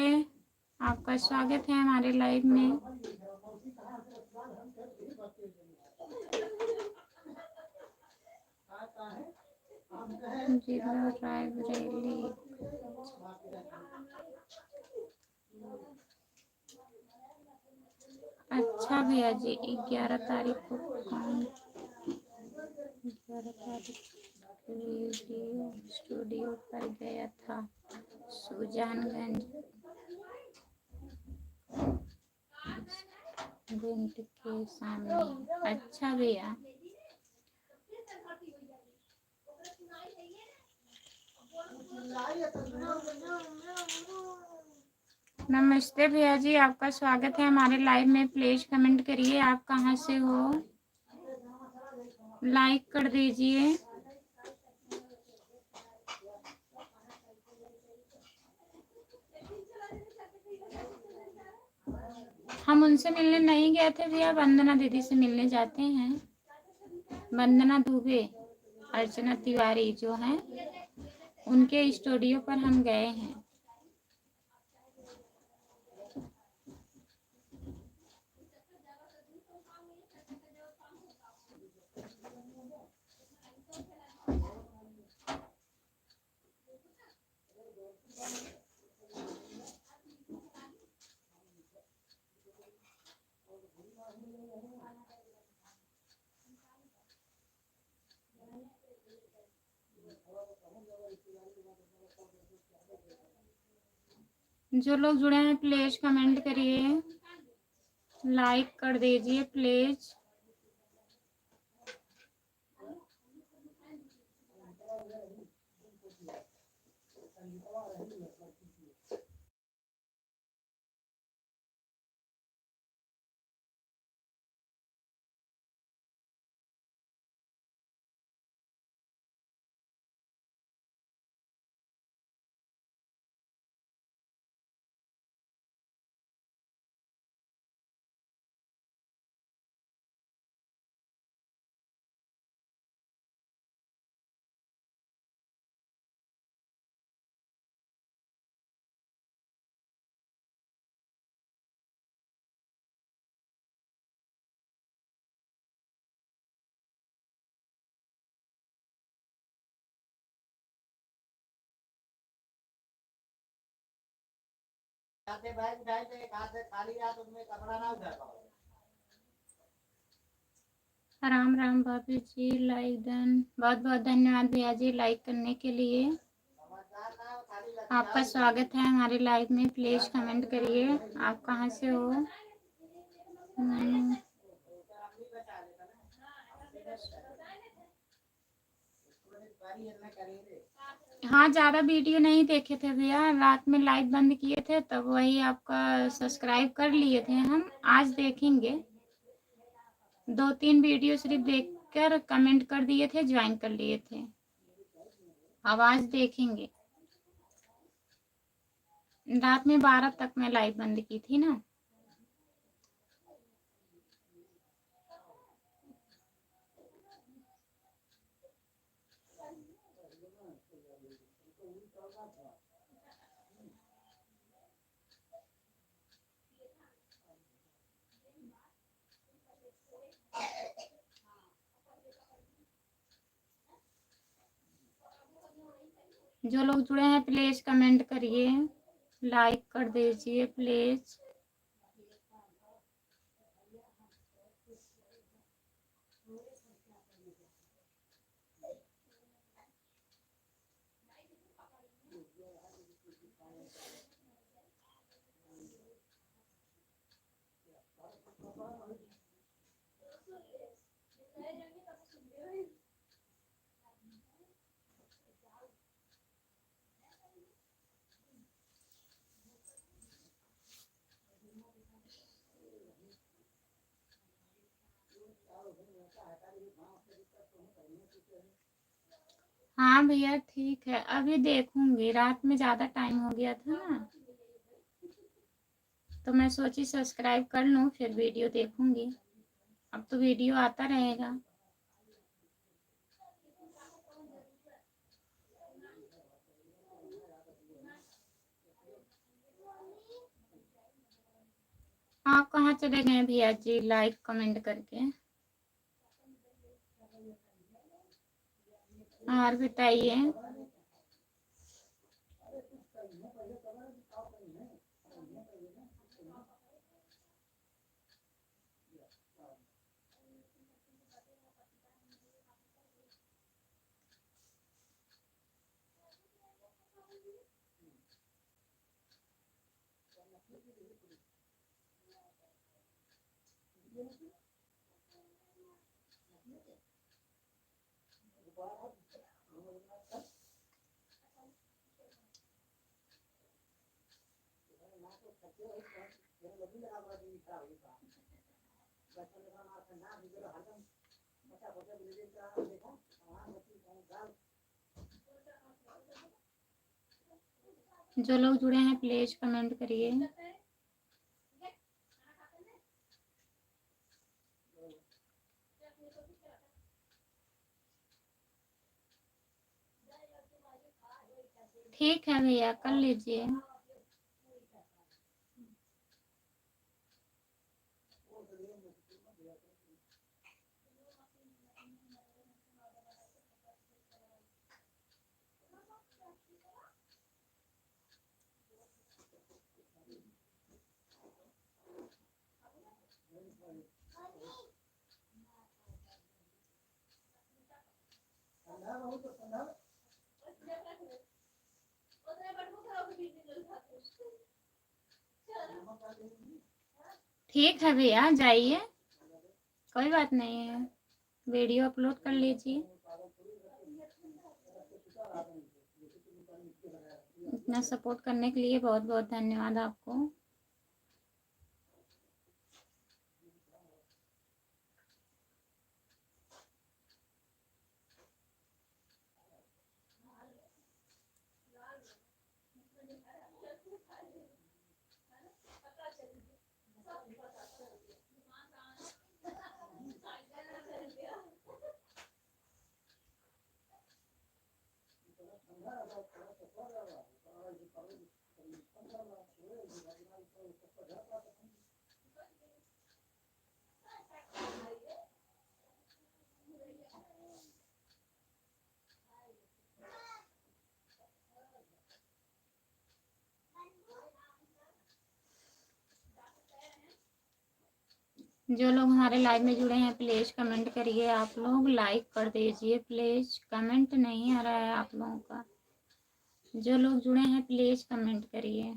आपका स्वागत है हमारे लाइव में। जिला रायबरेली। अच्छा भैया जी, 11 तारीख को कौन 11 तारीख वीडियो स्टूडियो पर गया था सुजानगंज बैंक के सामने। अच्छा भैया, नमस्ते भैया जी, आपका स्वागत है हमारे लाइव में। प्लीज कमेंट करिए, आप कहाँ से हो, लाइक कर दीजिए। हम उनसे मिलने नहीं गए थे भैया, वंदना दीदी से मिलने जाते हैं। वंदना दुबे, अर्चना तिवारी जो हैं, उनके स्टूडियो पर हम गए हैं। जो लोग जुड़े हैं प्लीज कमेंट करिए, लाइक कर दीजिए प्लीज। जाते बैग उठाए थे, एक हाथ से खाली रहा तो उसमें कपड़ा ना उठा पाओ। राम राम भाभी जी, लाइक डन। बहुत बहुत धन्यवाद भैया जी लाइक करने के लिए। समझदार ना हो, खाली लग आपका स्वागत है हमारी लाइव में। प्लीज कमेंट करिए आप कहाँ से हो। हाँ, ज़्यादा वीडियो नहीं देखे थे भैया, रात में लाइव बंद किए थे तब वही आपका सब्सक्राइब कर लिए थे हम। आज देखेंगे, 2-3 वीडियो सिर्फ देखकर कमेंट कर दिए थे, ज्वाइन कर लिए थे। अब आज देखेंगे। रात में 12 तक मैं लाइव बंद की थी ना। जो लोग जुड़े हैं प्लीज कमेंट करिए, लाइक कर दीजिए प्लीज। हाँ भैया ठीक है, अभी देखूंगी। रात में ज़्यादा टाइम हो गया था ना, तो मैं सोची सब्सक्राइब कर लूँ फिर वीडियो देखूंगी। अब तो वीडियो आता रहेगा। आप कहाँ चले गए भैया जी लाइक कमेंट करके? और बताइए। जो लोग जुड़े हैं प्लीज कमेंट करिए। ठीक है भैया, कर लीजिए। ठीक है भैया, जाइए, कोई बात नहीं है, वीडियो अपलोड कर लीजिए। इतना सपोर्ट करने के लिए बहुत बहुत धन्यवाद आपको। जो लोग हमारे लाइव में जुड़े हैं प्लीज़ कमेंट करिए, आप लोग लाइक कर दीजिए प्लीज़, कमेंट नहीं आ रहा है आप लोगों का। जो लोग जुड़े हैं प्लीज़ कमेंट करिए।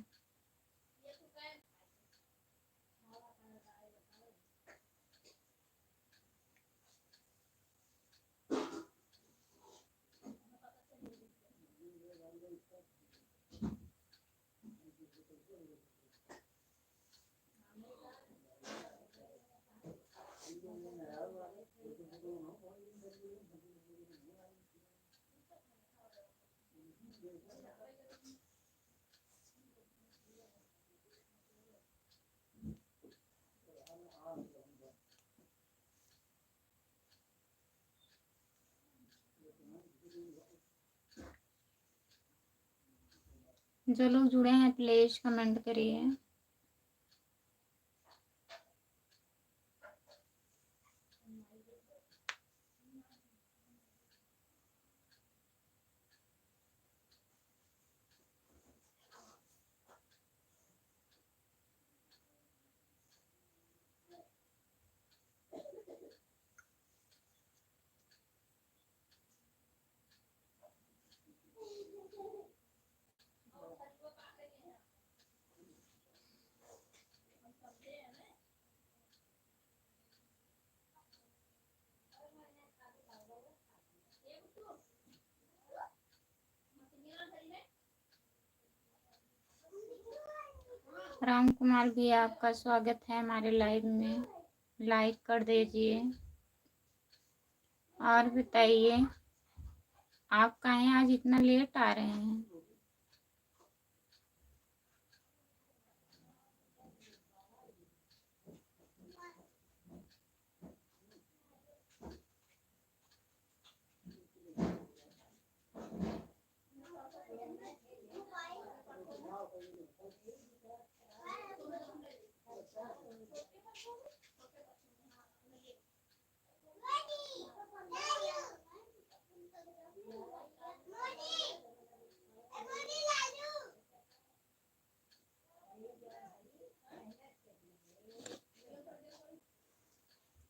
जो लोग जुड़े हैं प्लीज़ कमेंट करिए। राम कुमार भी आपका स्वागत है हमारे लाइव में, लाइक कर दीजिए। और बताइए आप काहे आज इतना लेट आ रहे हैं?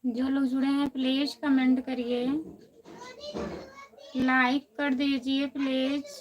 जो लोग जुड़े हैं प्लीज़ कमेंट करिए, लाइक कर दीजिए प्लीज़।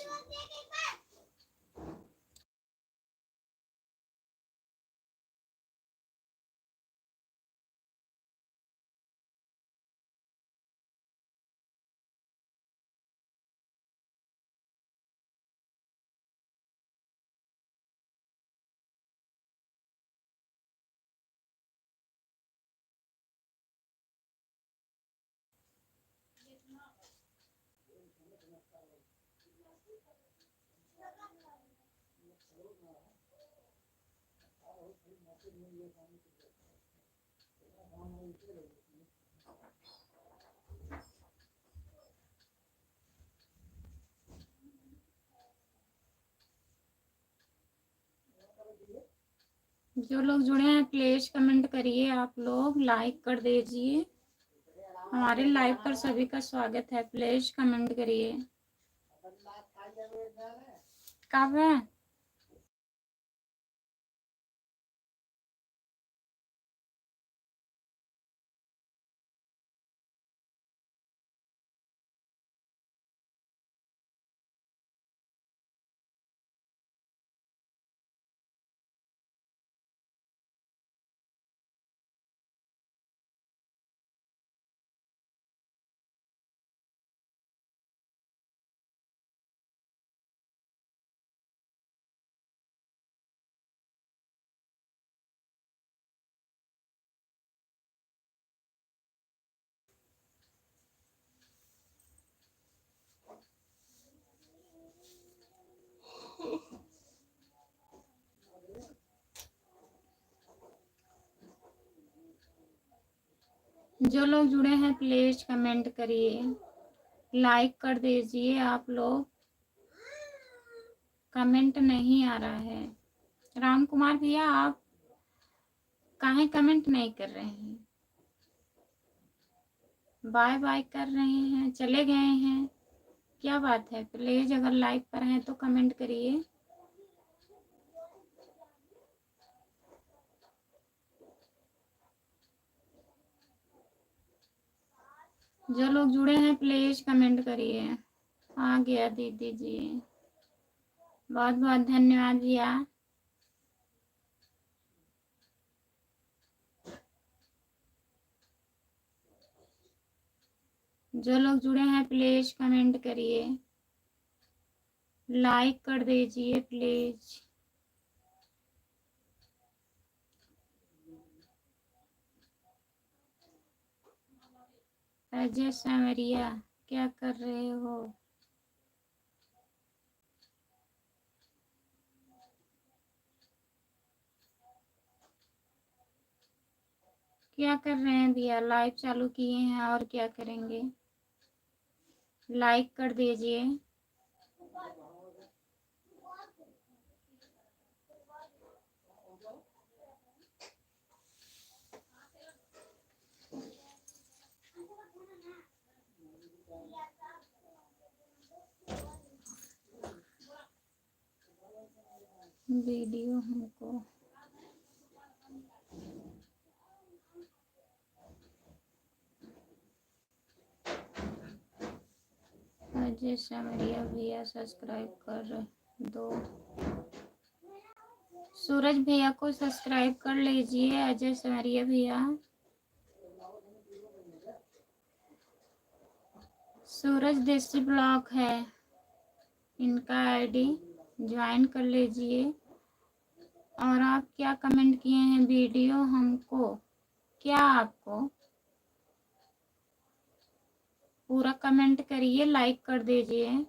जो लोग जुड़े हैं प्लीज़ कमेंट करिए, आप लोग लाइक कर दीजिए। हमारे लाइव पर सभी का स्वागत है, प्लीज़ कमेंट करिए। कब है? जो लोग जुड़े हैं प्लीज कमेंट करिए, लाइक कर दीजिए। आप लोग कमेंट नहीं आ रहा है। राम कुमार भैया आप काहे कमेंट नहीं कर रहे हैं? बाय बाय कर रहे हैं, चले गए हैं, क्या बात है? प्लीज अगर लाइव पर हैं तो कमेंट करिए। जो लोग जुड़े हैं प्लीज कमेंट करिए। आ गया दीदी जी, बहुत बहुत धन्यवाद भैया। जो लोग जुड़े हैं प्लीज कमेंट करिए, लाइक कर दीजिए प्लीज। अजय सांवरिया क्या कर रहे हो? क्या कर रहे हैं भैया? लाइव चालू किए हैं और क्या करेंगे? लाइक कर दीजिए। वीडियो हमको अजय सांवरिया भैया सब्सक्राइब कर दो। सूरज भैया को सब्सक्राइब कर लीजिए। अजय सांवरिया भैया, सूरज देसी ब्लॉग है इनका आईडी, ज्वाइन कर लीजिए। और आप क्या कमेंट किए हैं? वीडियो हमको, क्या आपको? पूरा कमेंट करिए, लाइक कर दीजिए।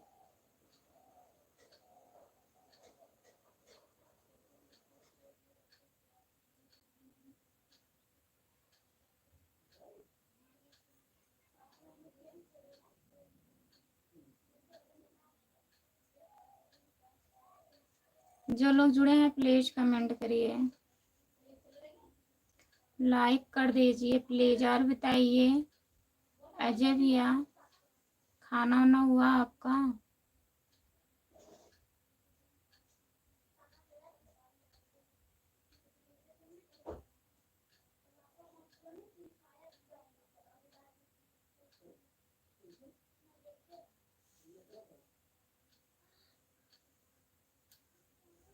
जो लोग जुड़े हैं प्लीज कमेंट करिए, लाइक कर दीजिए प्लीज। और बताइए अजय भैया, खाना वाना हुआ आपका?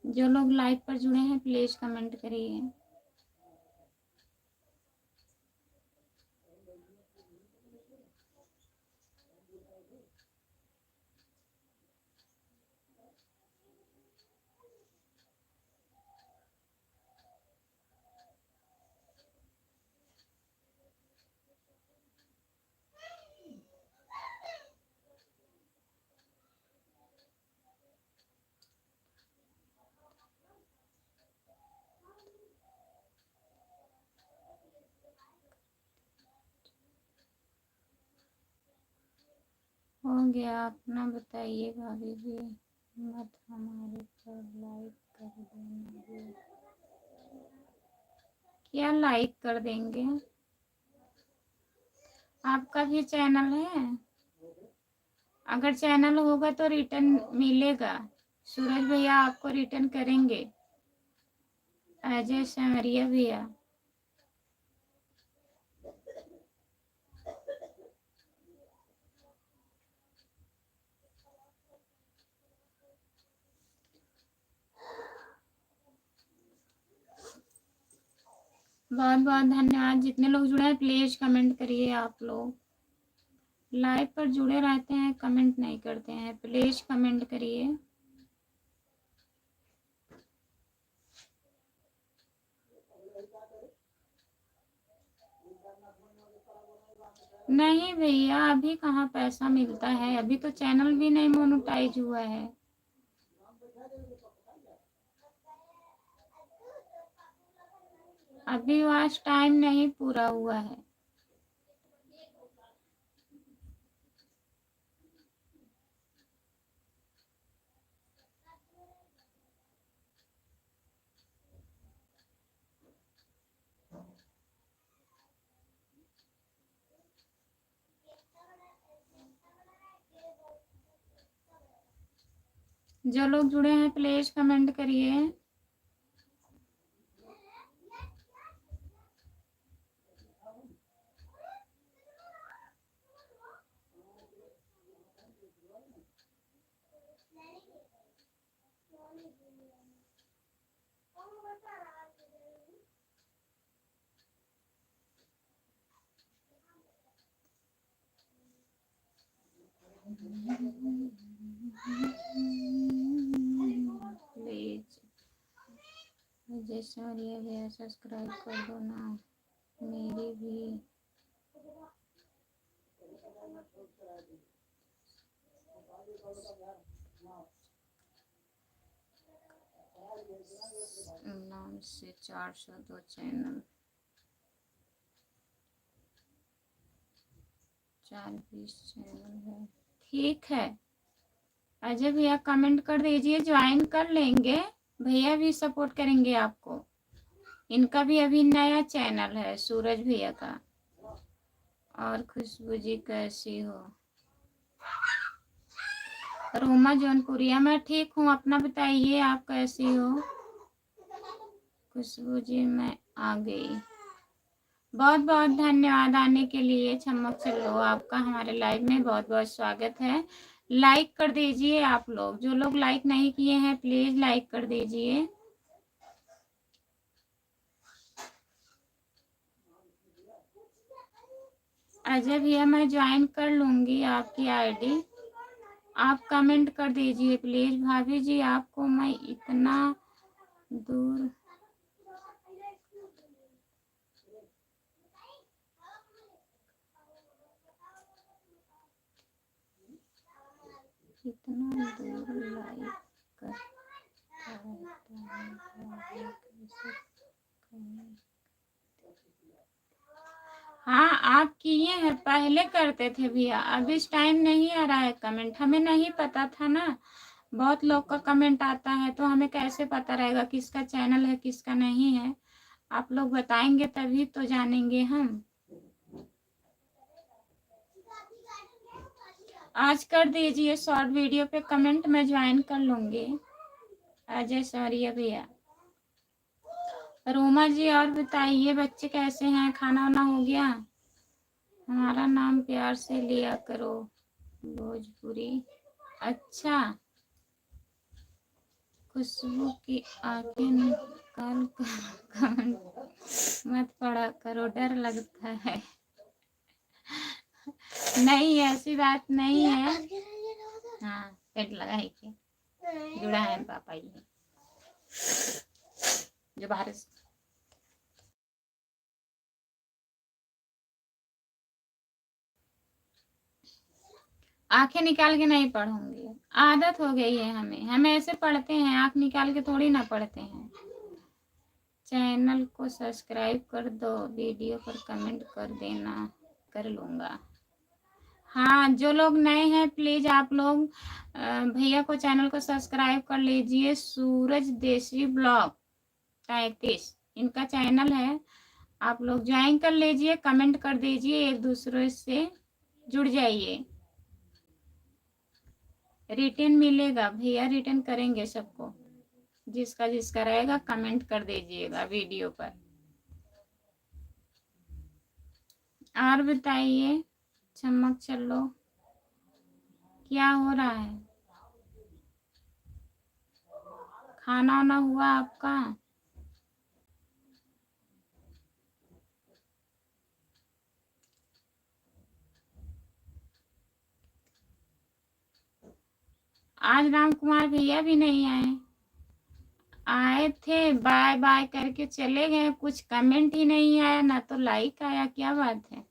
जो लोग लाइव पर जुड़े हैं प्लीज कमेंट करिए। हो गया, अपना बताइए भाभी जी, मत हमारे पर लाइक कर देंगे? क्या लाइक कर देंगे? आपका भी चैनल है? अगर चैनल होगा तो रिटर्न मिलेगा। सूरज भैया आपको रिटर्न करेंगे। अजय सांवरिया भैया, बहुत बहुत धन्यवाद। जितने लोग जुड़े हैं प्लीज कमेंट करिए। आप लोग लाइव पर जुड़े रहते हैं, कमेंट नहीं करते हैं, प्लीज कमेंट करिए। नहीं भैया, अभी कहाँ पैसा मिलता है, अभी तो चैनल भी नहीं मोनेटाइज हुआ है। अभी वॉच टाइम नहीं पूरा हुआ है। जो लोग जुड़े हैं प्लीज कमेंट करिए। प्लीज जैसे और ये भी सब्सक्राइब कर दो ना, मेरी भी। नाम से 402 चैनल, 420 चैनल है। ठीक है अजय भैया कमेंट कर दीजिए, ज्वाइन कर लेंगे। भैया भी सपोर्ट करेंगे आपको। इनका भी अभी नया चैनल है सूरज भैया का। और खुशबू जी कैसी हो? रोमा जौनपुरिया, मैं ठीक हूँ, अपना बताइए आप कैसी हो? खुशबू जी मैं आ गई। बहुत बहुत धन्यवाद आने के लिए। चमक चलो आपका हमारे लाइव में बहुत बहुत स्वागत है। लाइक कर दीजिए आप लोग, जो लोग लाइक नहीं किए हैं प्लीज लाइक कर दीजिए। अजय भैया मैं ज्वाइन कर लूंगी आपकी आईडी, आप कमेंट कर दीजिए प्लीज। भाभी जी आपको मैं इतना दूर लाइक कर हाँ आप किए हैं, पहले करते थे भैया, अब इस टाइम नहीं आ रहा है कमेंट। हमें नहीं पता था ना, बहुत लोग का कमेंट आता है तो हमें कैसे पता रहेगा किसका चैनल है किसका नहीं है। आप लोग बताएंगे तभी तो जानेंगे हम। आज कर दीजिए शॉर्ट वीडियो पे कमेंट, मैं ज्वाइन कर लूंगी। अजय सौरिया भैया। रोमा जी और बताइए बच्चे कैसे हैं, खाना वाना हो गया? हमारा नाम प्यार से लिया करो भोजपुरी। अच्छा खुशबू की आंखें निकाल कर कमेंट मत पढ़ा करो, डर लगता है। नहीं ऐसी बात नहीं है। हाँ पेट लगा है कि जुड़ा है पापा ये जो बाहर से। आंखें निकाल के नहीं पढ़ूंगी, आदत हो गई है हमें, हम ऐसे पढ़ते हैं, आंख निकाल के थोड़ी ना पढ़ते हैं। चैनल को सब्सक्राइब कर दो, वीडियो पर कमेंट कर देना, कर लूँगा। हाँ जो लोग नए हैं प्लीज़ आप लोग भैया को चैनल को सब्सक्राइब कर लीजिए। सूरज देसी ब्लॉग 33 इनका चैनल है, आप लोग ज्वाइन कर लीजिए, कमेंट कर दीजिए, एक दूसरे से जुड़ जाइए। रिटर्न मिलेगा भैया, रिटर्न करेंगे सबको, जिसका जिसका रहेगा कमेंट कर दीजिएगा वीडियो पर। और बताइए चमक चलो क्या हो रहा है? खाना वाना हुआ आपका? आज राम कुमार भैया भी नहीं आए, आए थे बाय बाय करके चले गए, कुछ कमेंट ही नहीं आया ना तो लाइक आया, क्या बात है?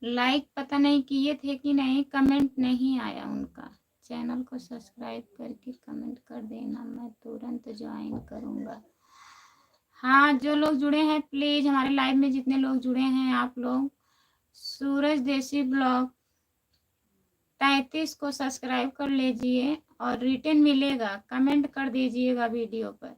लाइक पता नहीं किए थे कि नहीं, कमेंट नहीं आया उनका। चैनल को सब्सक्राइब करके कमेंट कर देना, मैं तुरंत ज्वाइन करूँगा। हाँ जो लोग जुड़े हैं प्लीज़ हमारे लाइव में जितने लोग जुड़े हैं आप लोग सूरज देसी ब्लॉग 33 को सब्सक्राइब कर लीजिए और रिटर्न मिलेगा, कमेंट कर दीजिएगा वीडियो पर।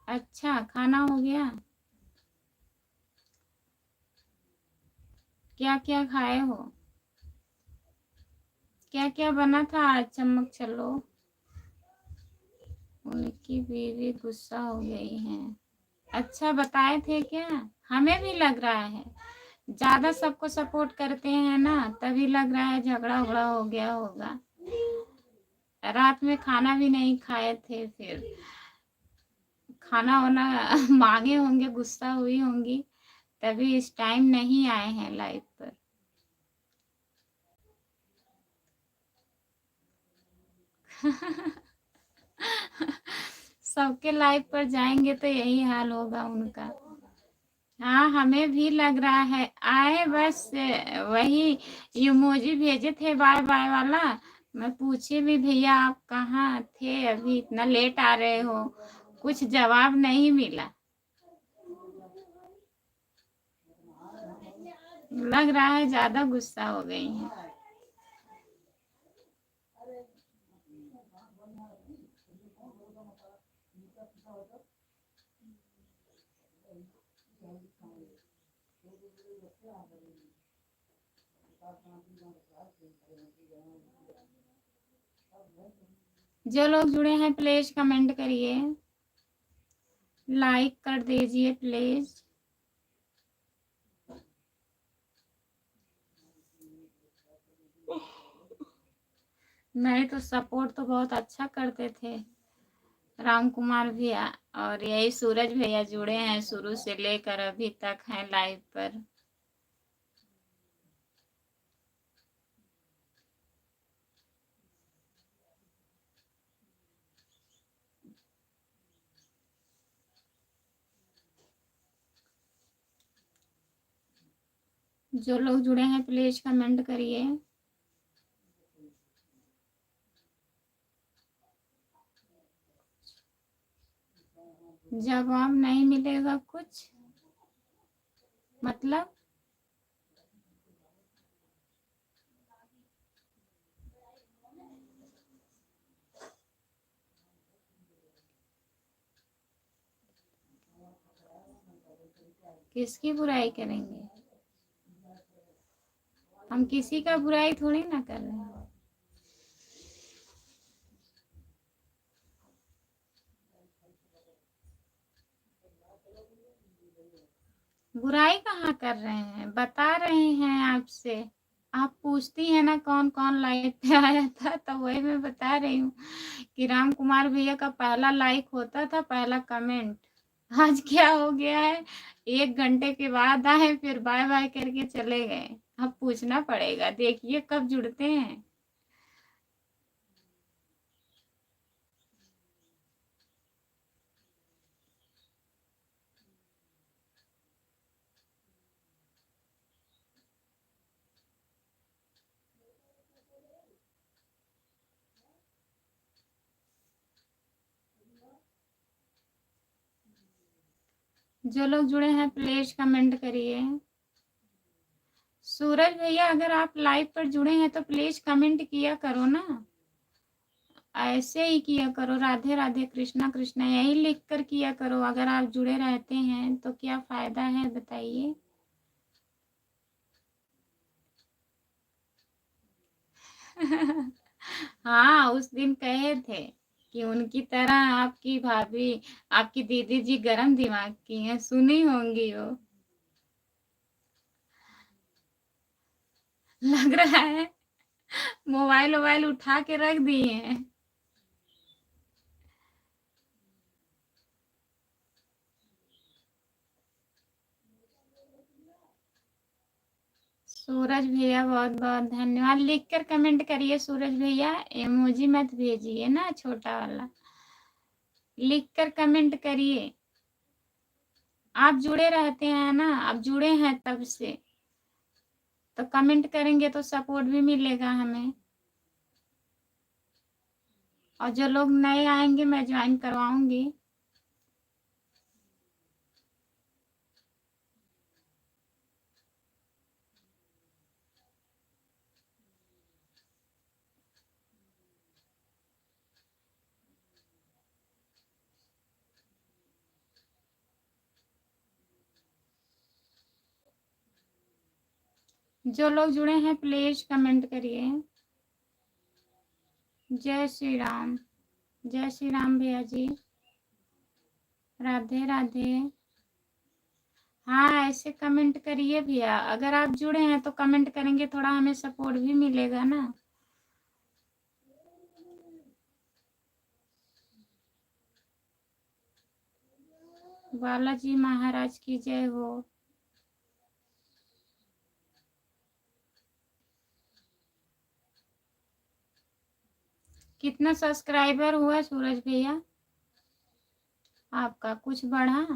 अच्छा, खाना हो गया? क्या क्या खाए हो? क्या क्या बना था आज? चम्मक चलो। उनकी बीवी गुस्सा हो गई है। अच्छा, बताए थे क्या? हमें भी लग रहा है ज्यादा सबको सपोर्ट करते हैं ना, तभी लग रहा है झगड़ा उगड़ा हो गया होगा। रात में खाना भी नहीं खाए थे, फिर खाना वाना मांगे होंगे, गुस्सा हुई होंगी, तभी इस टाइम नहीं आए हैं लाइव पर। सबके लाइव पर जाएंगे तो यही हाल होगा उनका। हाँ, हमें भी लग रहा है आए, बस वही इमोजी भेजे थे बाय बाय वाला। मैं पूछी भी भैया आप कहाँ थे, अभी इतना लेट आ रहे हो, कुछ जवाब नहीं मिला। लग रहा है ज्यादा गुस्सा हो गई हैं। जो लोग जुड़े हैं प्लीज कमेंट करिए, लाइक कर दीजिए प्लीज। नहीं तो सपोर्ट तो बहुत अच्छा करते थे राम कुमार भैया, और यही सूरज भैया जुड़े हैं शुरू से लेकर अभी तक हैं लाइव पर। जो लोग जुड़े हैं प्लीज कमेंट करिए। जवाब नहीं मिलेगा कुछ मतलब? किसकी बुराई करेंगे? हम किसी का बुराई थोड़ी ना कर रहे हैं। बुराई कहाँ कर रहे हैं, बता रहे हैं आपसे। आप पूछती हैं ना कौन कौन लाइव पे आया था, तो वही मैं बता रही हूँ कि राम कुमार भैया का पहला लाइक होता था, पहला कमेंट। आज क्या हो गया है, 1 घंटे के बाद आए फिर बाय बाय करके चले गए। अब पूछना पड़ेगा, देखिए कब जुड़ते हैं। जो लोग जुड़े हैं प्लीज कमेंट करिए। सूरज भैया अगर आप लाइव पर जुड़े हैं तो प्लीज कमेंट किया करो ना, ऐसे ही किया करो, राधे राधे कृष्णा कृष्णा यही लिख कर किया करो। अगर आप जुड़े रहते हैं तो क्या फायदा है बताइए। हाँ, उस दिन कहे थे कि उनकी तरह आपकी भाभी, आपकी दीदी जी गरम दिमाग की हैं, सुनी होंगी वो। लग रहा है मोबाइल वोबाइल उठा के रख दिए हैं। सूरज भैया बहुत बहुत धन्यवाद। लिख कर कमेंट करिए सूरज भैया, इमोजी मत भेजिए ना छोटा वाला, लिख कर कमेंट करिए। आप जुड़े रहते हैं ना, आप जुड़े हैं तब से, तो कमेंट करेंगे तो सपोर्ट भी मिलेगा हमें। और जो लोग नए आएंगे मैं ज्वाइन करवाऊंगी। जो लोग जुड़े हैं प्लीज कमेंट करिए। जय श्री राम। जय श्री राम भैया जी। राधे राधे। हाँ ऐसे कमेंट करिए भैया, अगर आप जुड़े हैं तो कमेंट करेंगे, थोड़ा हमें सपोर्ट भी मिलेगा ना। बालाजी महाराज की जय हो। कितना सब्सक्राइबर हुआ सूरज भैया आपका, कुछ बढ़ा?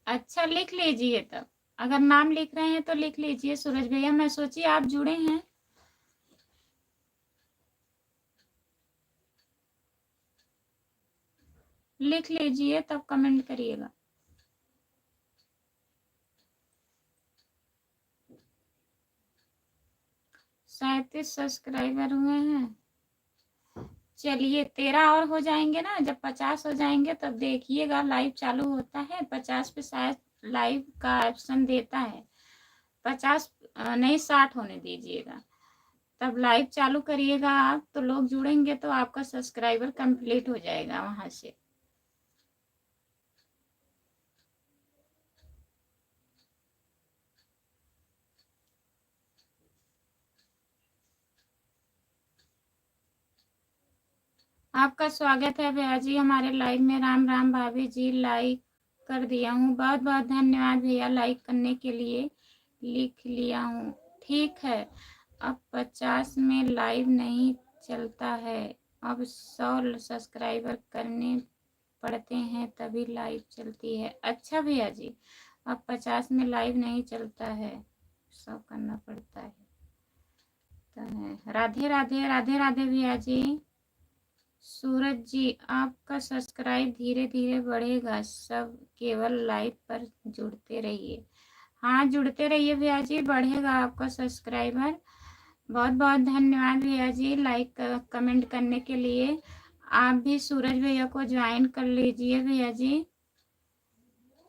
अच्छा लिख लीजिए तब, अगर नाम लिख रहे हैं तो लिख लीजिए सूरज भैया। मैं सोची आप जुड़े हैं। लिख लीजिए तब कमेंट करिएगा। 37 सब्सक्राइबर हुए हैं। चलिए 13 और हो जाएंगे ना, जब 50 हो जाएंगे तब देखिएगा लाइव चालू होता है। 50 पे शायद लाइव का ऑप्शन देता है। 50 नहीं 60 होने दीजिएगा, तब लाइव चालू करिएगा आप, तो लोग जुड़ेंगे तो आपका सब्सक्राइबर कंप्लीट हो जाएगा वहां से। आपका स्वागत है भैया जी हमारे लाइव में। राम राम भाभी जी, लाइक कर दिया हूँ, बहुत बहुत धन्यवाद भैया लाइक करने के लिए। लिख लिया हूँ, ठीक है। अब 50 में लाइव नहीं चलता है, अब 100 सब्सक्राइबर करने पड़ते हैं तभी लाइव चलती है। अच्छा भैया जी, अब 50 में लाइव नहीं चलता है, 100 करना पड़ता है। तो राधे राधे। राधे राधे भैया जी। सूरज जी आपका सब्सक्राइब धीरे धीरे बढ़ेगा, सब केवल लाइव पर जुड़ते रहिए। हाँ जुड़ते रहिए भैया जी, बढ़ेगा आपका सब्सक्राइबर। बहुत बहुत धन्यवाद भैया जी लाइक कमेंट करने के लिए। आप भी सूरज भैया को ज्वाइन कर लीजिए भैया जी।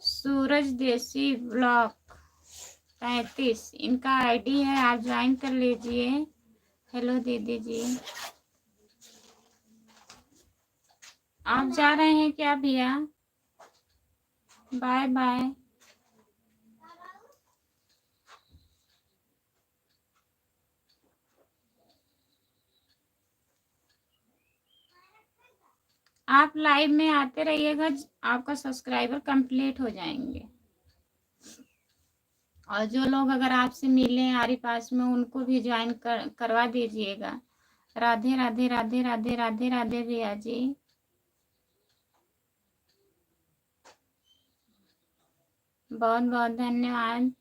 सूरज देसी ब्लॉग 35 इनका आईडी है, आप ज्वाइन कर लीजिए। हेलो दीदी जी। आप जा रहे हैं क्या भैया? Bye bye. आप लाइव में आते रहिएगा, आपका सब्सक्राइबर कंप्लीट हो जाएंगे। और जो लोग अगर आपसे मिले आरी पास में, उनको भी ज्वाइन करवा दीजिएगा। राधे राधे राधे राधे राधे राधे भैया जी। बहुत बहुत धन्यवाद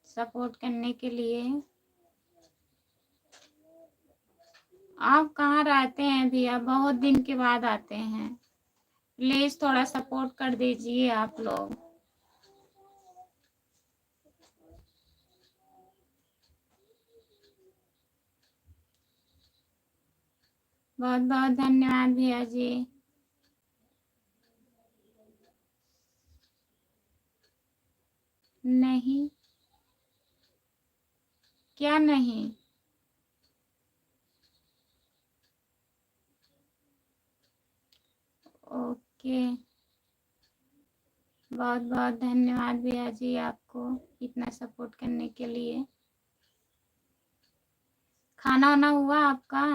सपोर्ट करने के लिए। आप कहाँ रहते हैं भैया? बहुत दिन के बाद आते हैं, प्लीज थोड़ा सपोर्ट कर दीजिए आप लोग। बहुत बहुत धन्यवाद भैया जी। नहीं, क्या नहीं? ओके, बहुत बहुत धन्यवाद भैया जी आपको इतना सपोर्ट करने के लिए। खाना वाना हुआ आपका?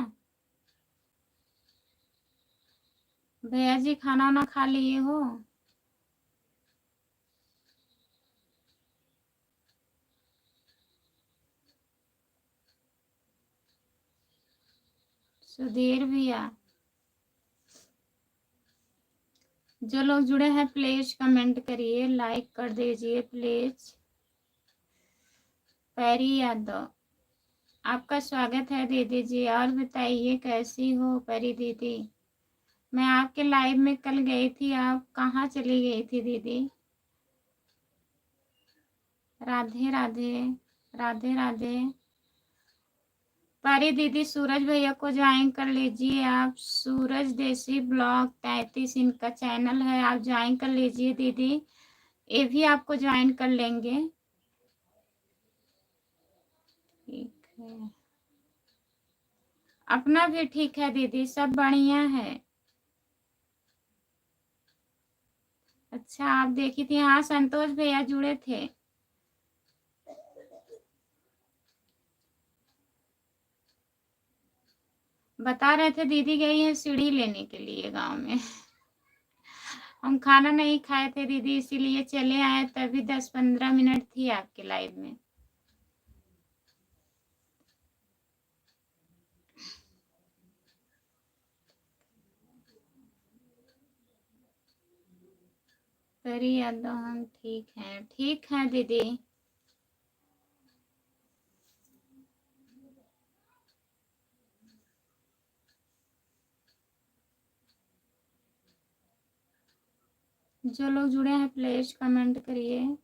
भैया जी खाना वाना खा लिए हो? सुधीर भैया, जो लोग जुड़े हैं प्लीज कमेंट करिए, लाइक कर दीजिए प्लीज। पैरी यादव, आपका स्वागत है दीदी जी। और बताइए कैसी हो पैरी दीदी? मैं आपके लाइव में कल गई थी, आप कहाँ चली गई थी दीदी? राधे राधे, राधे राधे। परी दीदी सूरज भैया को ज्वाइन कर लीजिए आप, सूरज देसी ब्लॉग 33 इनका चैनल है, आप ज्वाइन कर लीजिए दीदी, ये भी आपको ज्वाइन कर लेंगे। ठीक है, अपना भी ठीक है दीदी, सब बढ़िया है। अच्छा, आप देखी थी? हाँ, संतोष भैया जुड़े थे। बता रहे थे दीदी गई है सीढ़ी लेने के लिए गांव में। हम खाना नहीं खाए थे दीदी, इसीलिए चले आए, तभी 10-15 मिनट थी आपके लाइव में। परी यादव, हम ठीक है दीदी। जो लोग जुड़े हैं प्लीज कमेंट करिए।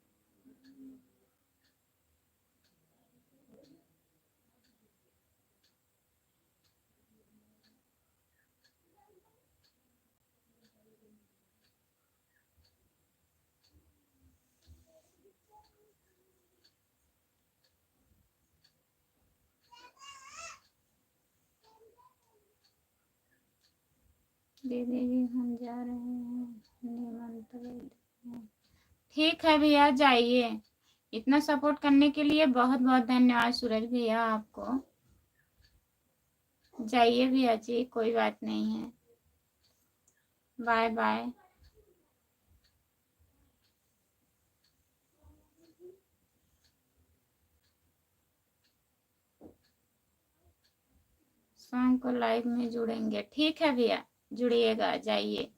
दीदी जी हम जा रहे हैं निमंत्रण। ठीक है भैया, जाइए। इतना सपोर्ट करने के लिए बहुत बहुत धन्यवाद सूरज भैया आपको। जाइए भैया जी, कोई बात नहीं है। Bye bye. शाम को लाइव में जुड़ेंगे। ठीक है भैया, जुड़िएगा, जाइए।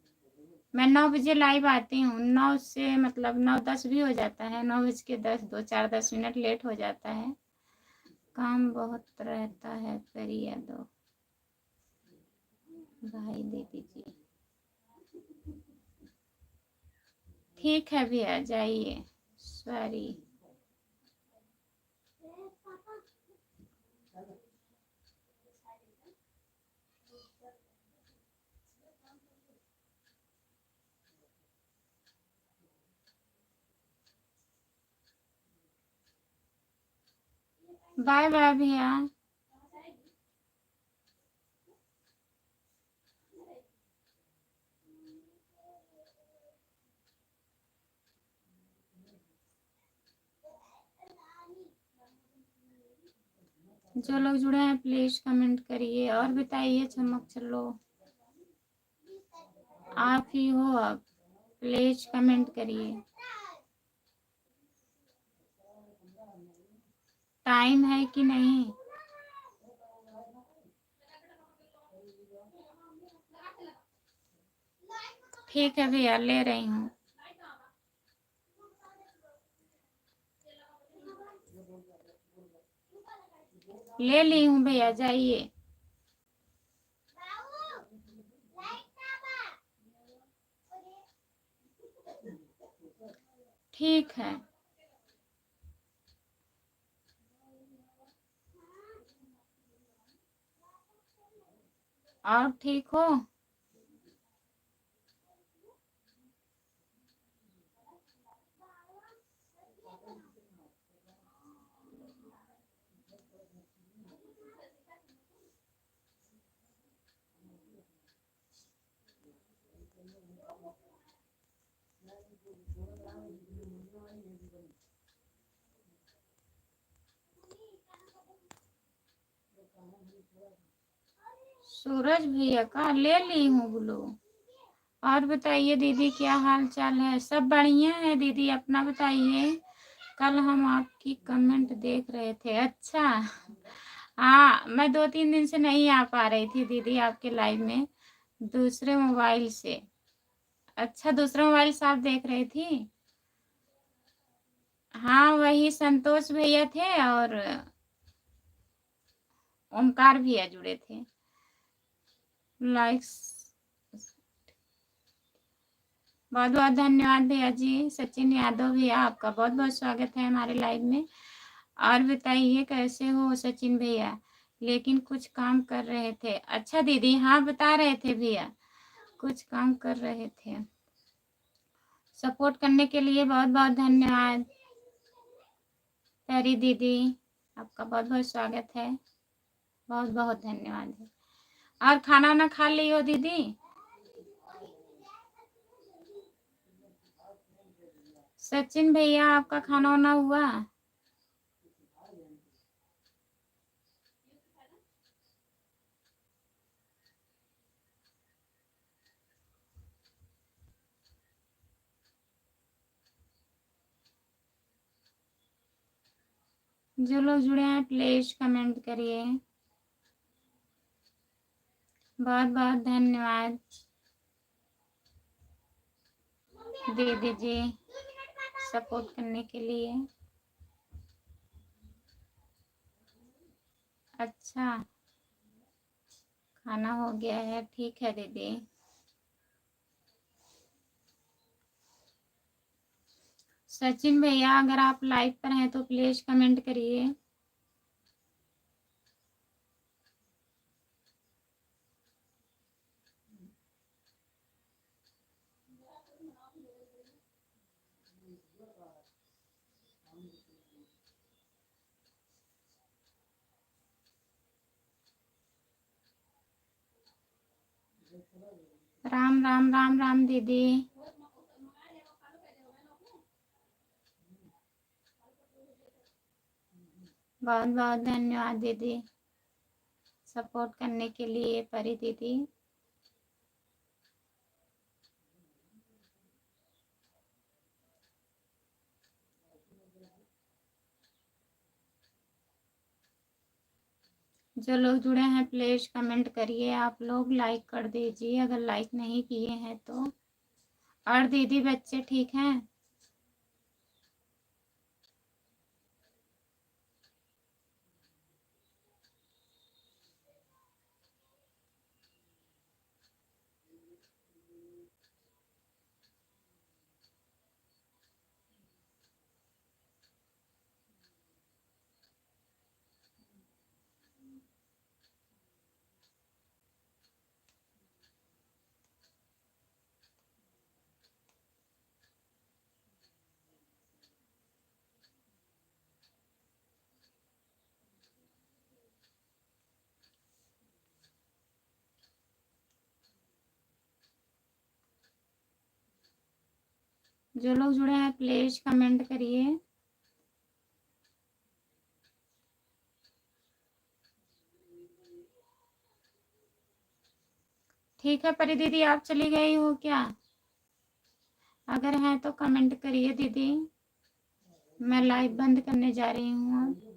मैं 9 बजे लाइव आती हूँ, 9 से मतलब 9:10 भी हो जाता है, 9:10, 2-4-10 मिनट लेट हो जाता है, काम बहुत रहता है। परी यादव भाई दीदी जी, ठीक है भैया, जाइए। सॉरी। बाय बाय भैया। जो लोग जुड़े हैं प्लीज कमेंट करिए और बताइए। चमक चलो, आप ही हो अब, प्लीज कमेंट करिए। टाइम है कि नहीं? ठीक है भैया, ले रही हूँ। ले ली हूँ भैया, जाइए। ठीक है। और ठीक हो? सूरज भैया का ले ली हूँ ब्लू। और बताइए दीदी, क्या हाल चाल है? सब बढ़िया है दीदी, अपना बताइए। कल हम आपकी कमेंट देख रहे थे। अच्छा, हाँ, मैं 2-3 दिन से नहीं आ पा रही थी दीदी आपके लाइव में, दूसरे मोबाइल से। अच्छा, दूसरा मोबाइल से आप देख रही थी? हाँ, वही संतोष भैया थे और ओमकार भैया जुड़े थे। लाइक्स बहुत बहुत धन्यवाद भैया जी। सचिन यादव भैया, आपका बहुत बहुत स्वागत है हमारे लाइव में। और बताइए कैसे हो सचिन भैया? लेकिन कुछ काम कर रहे थे। अच्छा दीदी, हाँ बता रहे थे भैया, कुछ काम कर रहे थे। सपोर्ट करने के लिए बहुत बहुत धन्यवाद। प्यारी दीदी, आपका बहुत बहुत स्वागत है, बहुत बहुत धन्यवाद है। और खाना वाना खा ली हो दीदी? सचिन भैया, आपका खाना वाना हुआ? जो लोग जुड़े हैं प्लीज कमेंट करिए। बहुत बहुत धन्यवाद दीदी जी सपोर्ट करने के लिए। अच्छा, खाना हो गया है, ठीक है दीदी। सचिन भैया, अगर आप लाइव पर हैं तो प्लीज कमेंट करिए। राम राम राम राम दीदी। बहुत बहुत धन्यवाद दीदी सपोर्ट करने के लिए। परी दीदी, जो लोग जुड़े हैं प्लीज कमेंट करिए। आप लोग लाइक कर दीजिए अगर लाइक नहीं किए हैं तो। और दीदी बच्चे ठीक हैं? जो लोग जुड़े हैं प्लीज कमेंट करिए। ठीक है परी दीदी, आप चली गई हो क्या? अगर हैं तो कमेंट करिए दीदी। मैं लाइव बंद करने जा रही हूँ अब।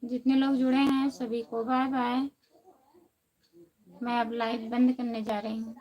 जितने लोग जुड़े हैं सभी को बाय बाय। मैं अब लाइव बंद करने जा रही हूँ।